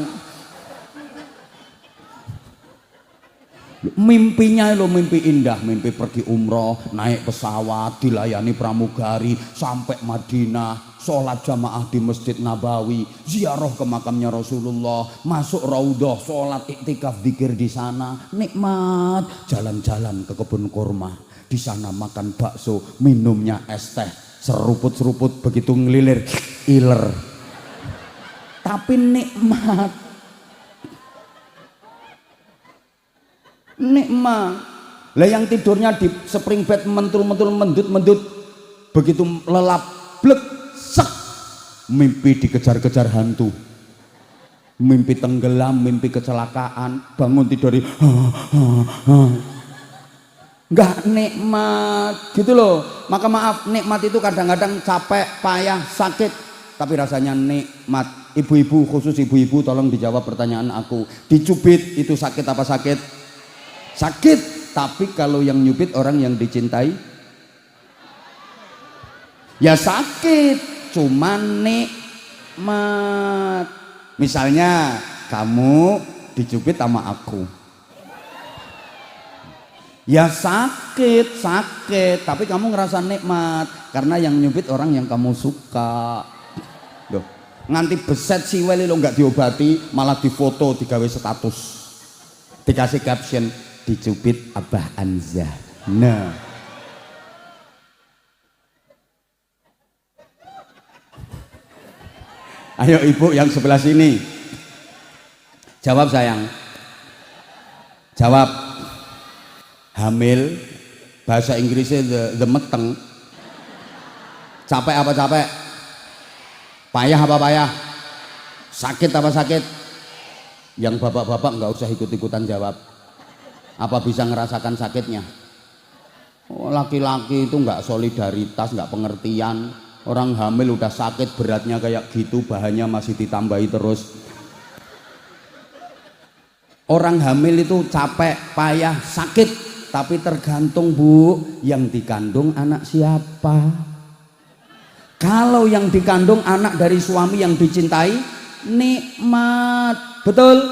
mimpinya lo mimpi indah, mimpi pergi umroh, naik pesawat, dilayani pramugari sampai Madinah, sholat jamaah di Masjid Nabawi, ziarah ke makamnya Rasulullah, masuk raudhah, sholat iktikaf dzikir di sana, nikmat, jalan-jalan ke kebun kurma, di sana makan bakso, minumnya es teh, seruput-seruput begitu ngelilir, iler. Tapi nikmat. Lah yang tidurnya di spring bed mentul-mentul mendut-mendut begitu lelap blek sek, mimpi dikejar-kejar hantu, mimpi tenggelam, mimpi kecelakaan, bangun tidur nggak nikmat gitu loh. Maka maaf, nikmat itu kadang-kadang capek, payah, sakit, tapi rasanya nikmat. Ibu-ibu, khusus ibu-ibu tolong dijawab pertanyaan aku, dicubit itu sakit apa sakit? Sakit. tapi kalau yang nyubit orang yang dicintai ya sakit, cuman nikmat. Misalnya kamu dicubit sama aku, ya sakit, tapi kamu ngerasa nikmat karena yang nyubit orang yang kamu suka. Loh, nganti beset siwel lo nggak diobati, malah difoto, digawe status, dikasih caption, dicubit Abah Anza. Nah, ayo ibu yang sebelah sini, jawab sayang, jawab. Hamil, bahasa Inggrisnya the meteng. Capek apa capek? Payah apa payah? Sakit apa sakit? Yang bapak-bapak nggak usah ikut-ikutan jawab. Apa bisa ngerasakan sakitnya? Laki-laki itu nggak solidaritas, nggak pengertian. Orang hamil udah sakit beratnya kayak gitu, bahannya masih ditambahi terus. Orang hamil itu capek, payah, sakit, tapi tergantung bu, yang dikandung anak siapa. Kalau yang dikandung anak dari suami yang dicintai, nikmat, betul.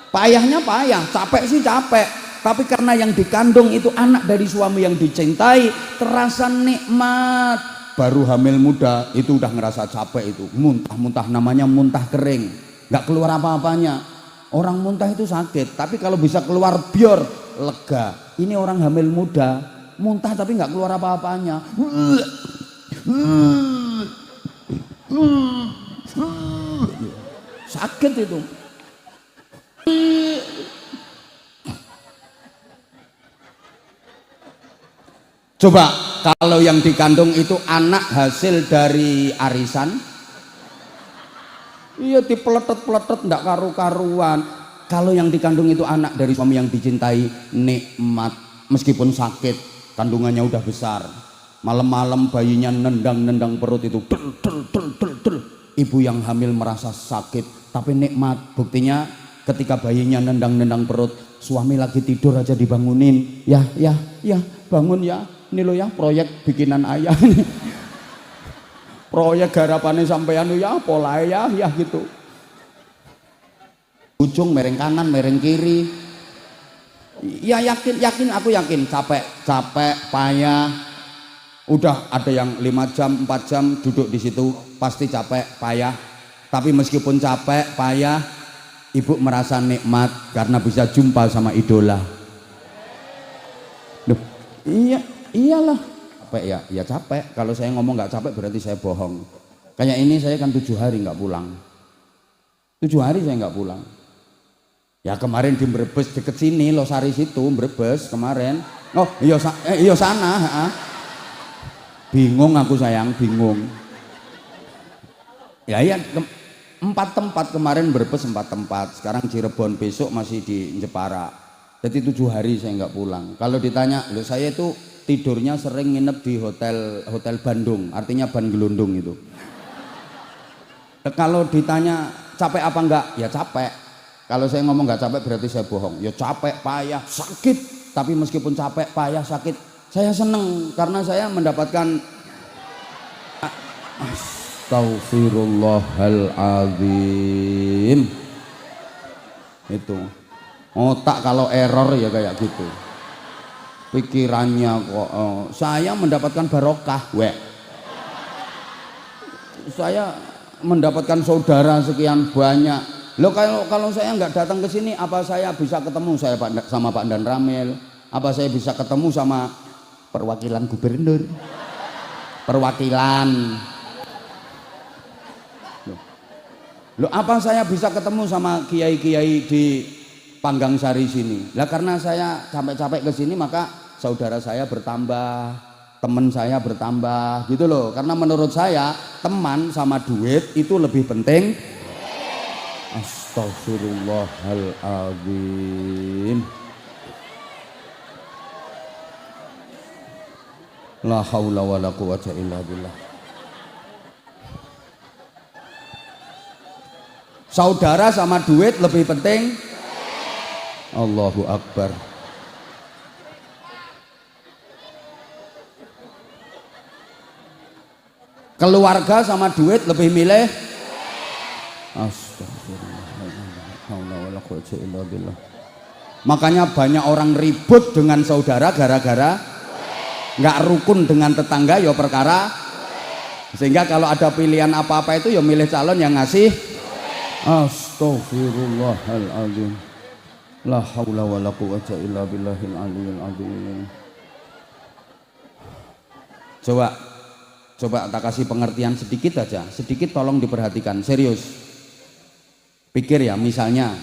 Payahnya payah, capek sih capek, tapi karena yang dikandung itu anak dari suami yang dicintai, terasa nikmat. Baru hamil muda itu udah ngerasa capek, itu muntah-muntah, namanya muntah kering, nggak keluar apa-apanya. Orang muntah itu sakit, tapi kalau bisa keluar biar lega. Ini orang hamil muda muntah tapi nggak keluar apa-apanya, sakit itu. Coba kalau yang dikandung itu anak hasil dari arisan, iya dipeletet-peletet ndak karu-karuan. Kalau yang dikandung itu anak dari suami yang dicintai, nikmat. Meskipun sakit, kandungannya udah besar, malam-malam bayinya nendang-nendang perut itu, del. Ibu yang hamil merasa sakit tapi nikmat. Buktinya ketika bayinya nendang-nendang perut, suami lagi tidur aja dibangunin, ya bangun ya, ini lo ya proyek bikinan ayah nih. Proyek garapannya sampean ya pola ya gitu. Ujung mereng kanan mereng kiri. Ya yakin aku yakin capek payah. Udah ada yang 5 jam 4 jam duduk di situ pasti capek payah. Tapi meskipun capek payah, ibu merasa nikmat karena bisa jumpa sama idola. Duh, iyalah. Capek ya capek. Kalau saya ngomong nggak capek berarti saya bohong. Kayak ini saya kan 7 hari nggak pulang. 7 hari saya nggak pulang. Ya kemarin di Brebes deket sini Losari situ Brebes kemarin. Oh iya sana. Bingung aku sayang, bingung. Ya 4 tempat kemarin Brebes 4 tempat. Sekarang Cirebon, besok masih di Jepara. Jadi 7 hari saya nggak pulang. Kalau ditanya, loh saya itu tidurnya sering nginep di hotel Bandung, artinya ban gelundung itu. Kalau ditanya capek apa enggak, ya capek. Kalau saya ngomong nggak capek berarti saya bohong. Ya capek, payah, sakit. Tapi meskipun capek, payah, sakit, saya seneng karena saya mendapatkan Astaghfirullahaladzim. Itu otak kalau error ya kayak gitu. Pikirannya kok saya mendapatkan barokah, saya mendapatkan saudara sekian banyak. Loh kalau saya nggak datang ke sini, apa saya bisa ketemu sama Pak Dan Ramil? Apa saya bisa ketemu sama perwakilan gubernur? Perwakilan. Loh apa saya bisa ketemu sama kiai-kiai di Panggang Sari sini? Lah karena saya capek-capek ke sini maka saudara saya bertambah, teman saya bertambah gitu loh. Karena menurut saya teman sama duit itu lebih penting. Astaghfirullahaladzim. La haula wala quwwata illa billah. Saudara sama duit lebih penting. Allahu Akbar. Keluarga sama duit lebih milih. Astagfirullah. Makanya banyak orang ribut dengan saudara gara-gara nggak rukun dengan tetangga ya perkara. Sehingga kalau ada pilihan apa-apa itu ya milih calon yang ngasih. Astagfirullahaladzim. La haula wala quwwata illa billahil aliyil azim. Coba tak kasih pengertian sedikit aja, sedikit tolong diperhatikan, serius. Pikir ya, misalnya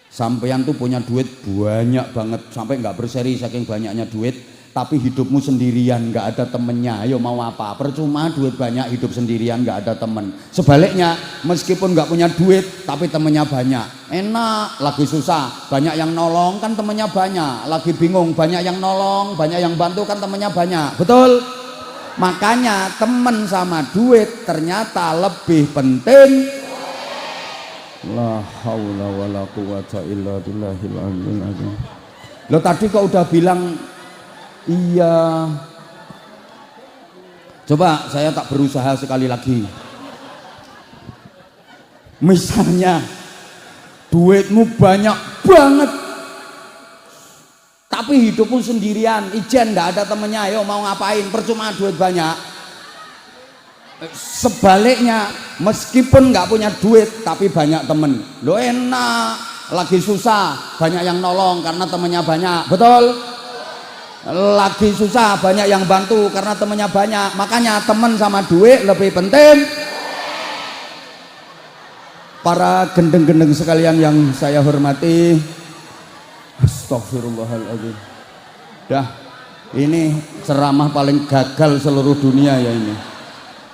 sampean tuh punya duit banyak banget, sampai nggak berseri saking banyaknya duit, tapi hidupmu sendirian, nggak ada temennya. Ayo mau apa? Percuma duit banyak, hidup sendirian, nggak ada temen. Sebaliknya, meskipun nggak punya duit, tapi temennya banyak, enak. Lagi susah, banyak yang nolong, kan temennya banyak. Lagi bingung, banyak yang nolong, banyak yang bantu, kan temennya banyak. Betul? Makanya temen sama duit ternyata lebih penting. La haula wala quwwata illa billahil aliyil azim. Lo tadi kok udah bilang iya. Coba saya tak berusaha sekali lagi. Misalnya duitmu banyak banget, tapi hidupmu sendirian, ijen nggak ada temennya, ayo mau ngapain? Percuma duit banyak. Sebaliknya, meskipun nggak punya duit tapi banyak temen, lo enak. Lagi susah, banyak yang nolong karena temennya banyak. Betul? Lagi susah, banyak yang bantu karena temennya banyak. Makanya temen sama duit lebih penting. Para gendeng-gendeng sekalian yang saya hormati, astagfirullahaladzim. Dah, ini ceramah paling gagal seluruh dunia ya ini.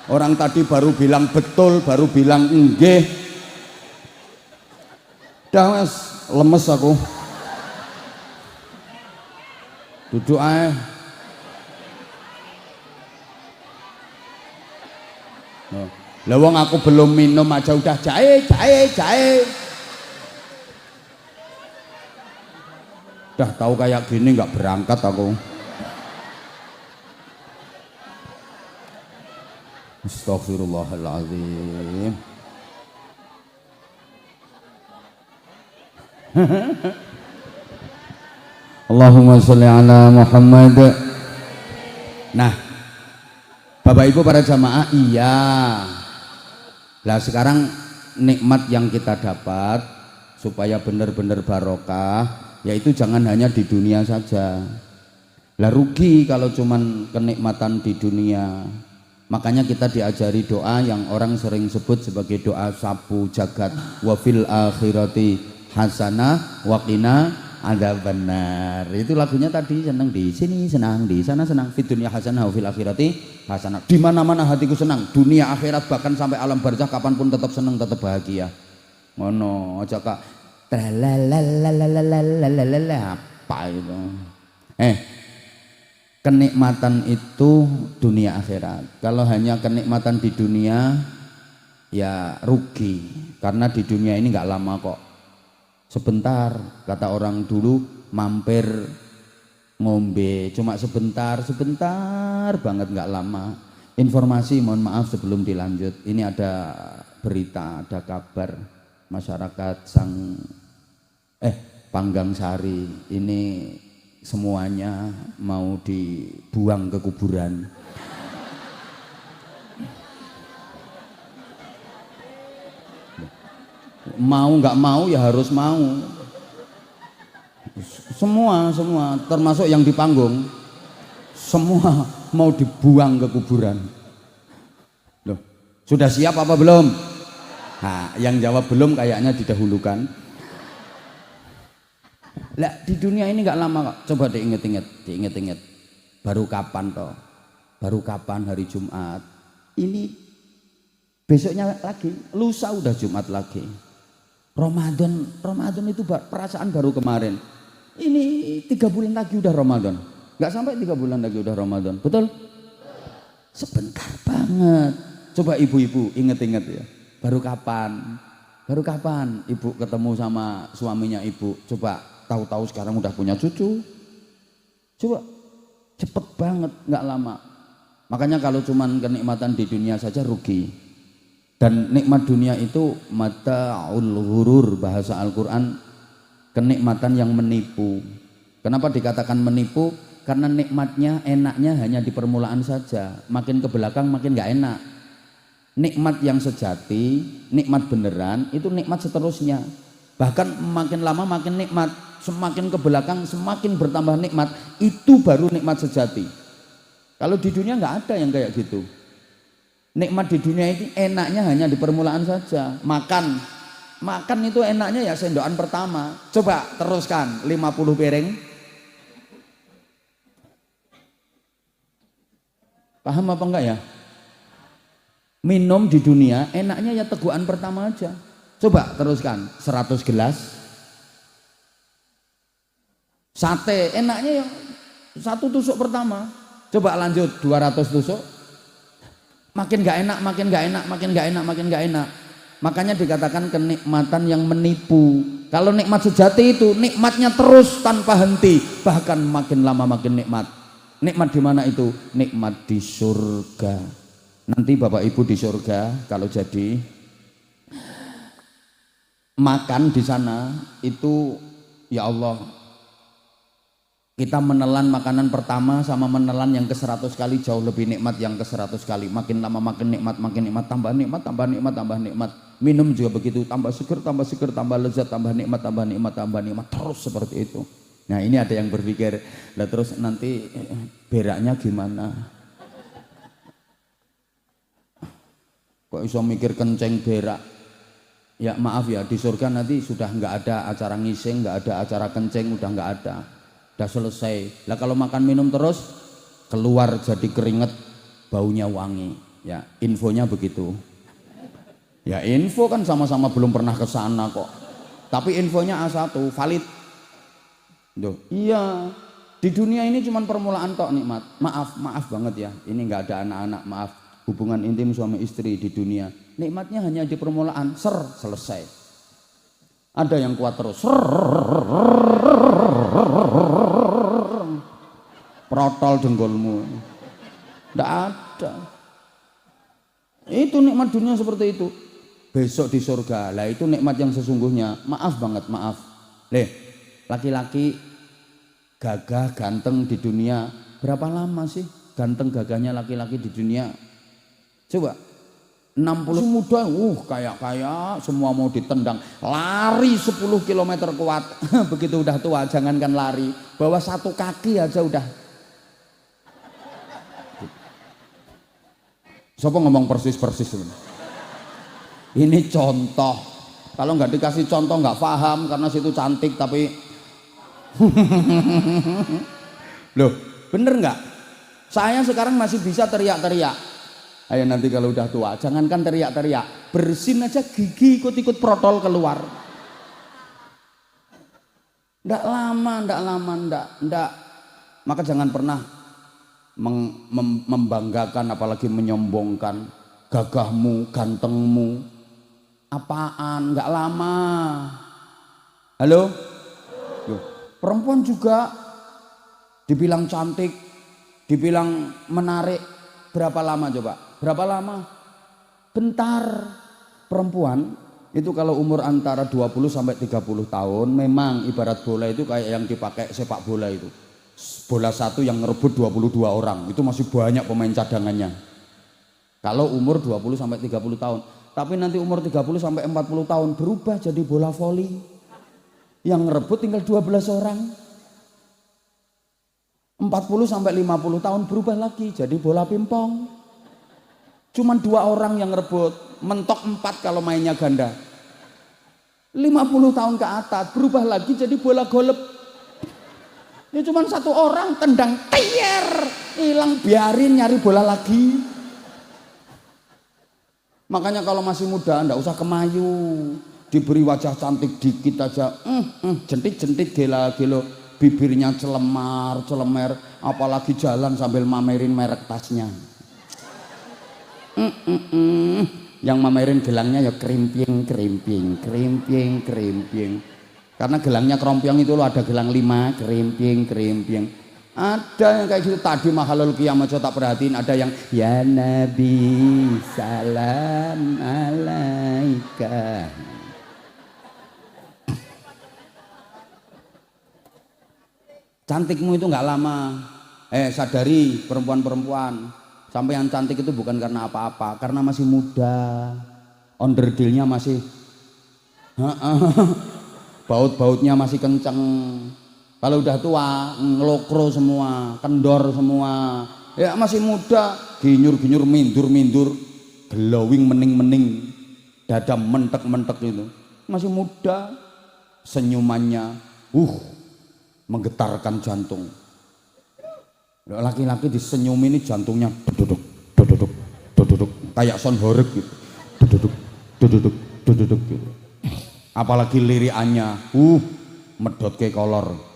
Orang tadi baru bilang betul, baru bilang enggih. Dah mas, lemes aku. Duduk aja. Lah wong aku belum minum aja udah jahe. Dah tahu kayak gini nggak berangkat aku. Astagfirullahaladzim. Allahumma sholli ala Muhammad. Nah, Bapak Ibu para jamaah, iya. Lah sekarang nikmat yang kita dapat supaya benar-benar barokah, yaitu jangan hanya di dunia saja. Lah rugi kalau cuman kenikmatan di dunia. Makanya kita diajari doa yang orang sering sebut sebagai doa sapu jagat, wa fil akhirati hasanah wa qina adzabannar. Itu lagunya tadi, senang di sini senang, di sana senang, fid dunya hasanah wa fil akhirati hasanah. Di mana-mana hatiku senang, dunia akhirat bahkan sampai alam barzakh kapanpun tetap senang, tetap bahagia. Ngono aja kak. Apa itu? Kenikmatan itu dunia akhirat. Kalau hanya kenikmatan di dunia ya rugi, karena di dunia ini nggak lama kok. Sebentar, kata orang dulu, mampir ngombe cuma sebentar banget, nggak lama. Informasi, mohon maaf sebelum dilanjut, ini ada berita, ada kabar masyarakat Panggang Sari ini semuanya mau dibuang ke kuburan. Mau nggak mau ya harus mau. Semua termasuk yang di panggung, semua mau dibuang ke kuburan. Loh, sudah siap apa belum? Nah, yang jawab belum kayaknya didahulukan. Lah di dunia ini nggak lama kok. Coba diinget-inget. Baru kapan toh? Baru kapan hari Jumat? Ini besoknya lagi, lusa udah Jumat lagi. Ramadan itu perasaan baru kemarin. Ini 3 bulan lagi udah Ramadan. Nggak sampai 3 bulan lagi udah Ramadan. Betul? Sebentar banget. Coba ibu-ibu inget-inget ya. Baru kapan ibu ketemu sama suaminya ibu? Coba. Tahu-tahu sekarang udah punya cucu. Coba cepet banget, nggak lama. Makanya kalau cuman kenikmatan di dunia saja rugi. Dan nikmat dunia itu mata'ul ghurur, bahasa Al-Qur'an, kenikmatan yang menipu. Kenapa dikatakan menipu? Karena nikmatnya, enaknya hanya di permulaan saja. Makin ke belakang makin gak enak. Nikmat yang sejati, nikmat beneran, itu nikmat seterusnya. Bahkan makin lama makin nikmat, semakin ke belakang semakin bertambah nikmat. Itu baru nikmat sejati. Kalau di dunia nggak ada yang kayak gitu. Nikmat di dunia ini enaknya hanya di permulaan saja. Makan itu enaknya ya sendokan pertama. Coba teruskan 50 piring. Paham apa enggak ya? Minum di dunia enaknya ya tegukan pertama aja. Coba teruskan 100 gelas. Sate enaknya ya satu tusuk pertama. Coba lanjut 200 tusuk. Makin gak enak, makin gak enak, makin gak enak, makin gak enak. Makanya dikatakan kenikmatan yang menipu. Kalau nikmat sejati itu nikmatnya terus tanpa henti, bahkan makin lama makin nikmat. Nikmat di mana itu? Nikmat di surga. Nanti Bapak Ibu di surga kalau jadi makan di sana itu, ya Allah, kita menelan makanan pertama sama menelan yang ke-100 kali jauh lebih nikmat yang ke-100 kali. Makin lama makin nikmat, tambah nikmat, tambah nikmat, tambah nikmat. Minum juga begitu, tambah seger, tambah lezat, tambah nikmat, tambah nikmat, tambah nikmat, terus seperti itu. Nah ini ada yang berpikir, lah terus nanti beraknya gimana? Kok iso mikir kenceng berak? Ya maaf ya, di surga nanti sudah nggak ada acara ngising, nggak ada acara kenceng, udah nggak ada. Udah selesai. Lah kalau makan minum terus keluar jadi keringet, baunya wangi. Ya, infonya begitu. Ya info kan sama-sama belum pernah ke sana kok. Tapi infonya A1 valid. Duh, iya. Di dunia ini cuma permulaan tok nikmat. Maaf banget ya. Ini nggak ada anak-anak, maaf. Hubungan intim suami istri di dunia. Nikmatnya hanya di permulaan, selesai. Ada yang kuat terus. Protol jenggolmu. Nggak ada. Itu nikmat dunia seperti itu. Besok di surga, lah itu nikmat yang sesungguhnya. Maaf banget, maaf. Laki-laki gagah, ganteng di dunia, berapa lama sih ganteng gagahnya laki-laki di dunia? Coba 60 muda, kayak semua mau ditendang, lari 10 km kuat. Begitu udah tua, jangankan lari, bawa satu kaki aja udah. Siapa ngomong persis ini contoh. Kalau nggak dikasih contoh nggak paham, karena situ cantik tapi loh, bener nggak? Saya sekarang masih bisa teriak-teriak. Ayo nanti kalau udah tua, jangankan teriak-teriak, bersin aja gigi ikut-ikut protol keluar. Nggak lama. Maka jangan pernah membanggakan apalagi menyombongkan gagahmu, gantengmu. Apaan? Nggak lama. Halo? Loh, perempuan juga dibilang cantik, dibilang menarik, berapa lama coba? Berapa lama? Bentar. Perempuan itu kalau umur antara 20 sampai 30 tahun memang ibarat bola itu kayak yang dipakai sepak bola itu. Bola satu yang ngerebut 22 orang, itu masih banyak pemain cadangannya. Kalau umur 20 sampai 30 tahun. Tapi nanti umur 30 sampai 40 tahun berubah jadi bola voli. Yang ngerebut tinggal 12 orang. 40 sampai 50 tahun berubah lagi jadi bola pingpong. Cuman 2 orang yang ngerebut, mentok 4 kalau mainnya ganda. 50 tahun ke atas berubah lagi jadi bola golep. Ini cuman 1 orang tendang tier, hilang, biarin nyari bola lagi. Makanya kalau masih muda ndak usah kemayu, diberi wajah cantik dikit aja, jentik-jentik gelo, bibirnya celemer, apalagi jalan sambil mamerin merek tasnya. Yang mamerin gelangnya ya kerimping. Karena gelangnya kerompong itu loh, ada gelang 5, kerimping. Ada yang kayak gitu tadi mahalul kiamat coba tak perhatiin, ada yang ya Nabi salam alaika. Cantikmu itu nggak lama. Sadari perempuan-perempuan, sampai yang cantik itu bukan karena apa-apa, karena masih muda, onderdilnya masih baut-bautnya masih kenceng. Kalau udah tua ngelokro semua, kendor semua. Ya masih muda, ginyur-ginyur, mindur-mindur, glowing, mening-mening, dada mentek-mentek itu. Masih muda, senyumannya menggetarkan jantung. Laki-laki disenyum ini jantungnya duduk, duduk, duduk, kayak son horeg gitu. Duduk, duduk, duduk gitu. Apalagi lirikannya, medot ke kolor.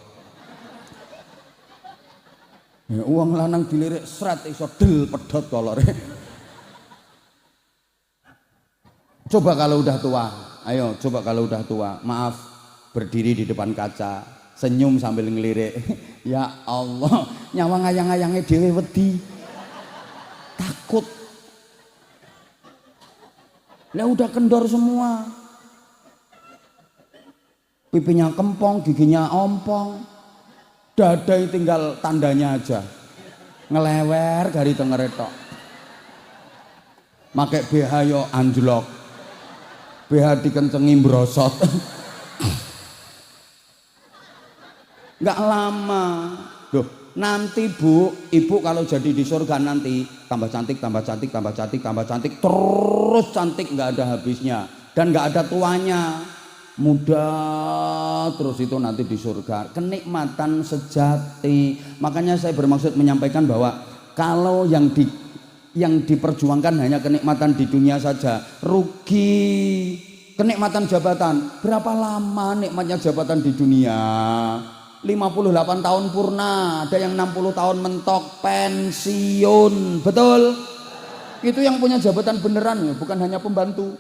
Ya, uang lanang dilirik seret iso del pedot kolore. Coba kalau udah tua, ayo coba kalau udah tua, maaf berdiri di depan kaca, senyum sambil ngelirik. Ya Allah, nyawa ngayang-ngayangnya dhewe wedi. Takut. Lah udah kendor semua. Pipinya kempong, giginya ompong. Dadai tinggal tandanya aja, ngelewer dari tengah retok. Make BH yo anjlok, BH dikencengi brosot. Nggak lama, loh nanti bu, ibu kalau jadi di surga nanti tambah cantik, tambah cantik, tambah cantik, tambah cantik, terus cantik nggak ada habisnya dan nggak ada tuanya. Muda terus itu nanti di surga, kenikmatan sejati. Makanya saya bermaksud menyampaikan bahwa kalau yang diperjuangkan hanya kenikmatan di dunia saja, rugi. Kenikmatan jabatan, berapa lama nikmatnya jabatan di dunia? 58 tahun purna, ada yang 60 tahun mentok pensiun, betul? Itu yang punya jabatan beneran ya, bukan hanya pembantu.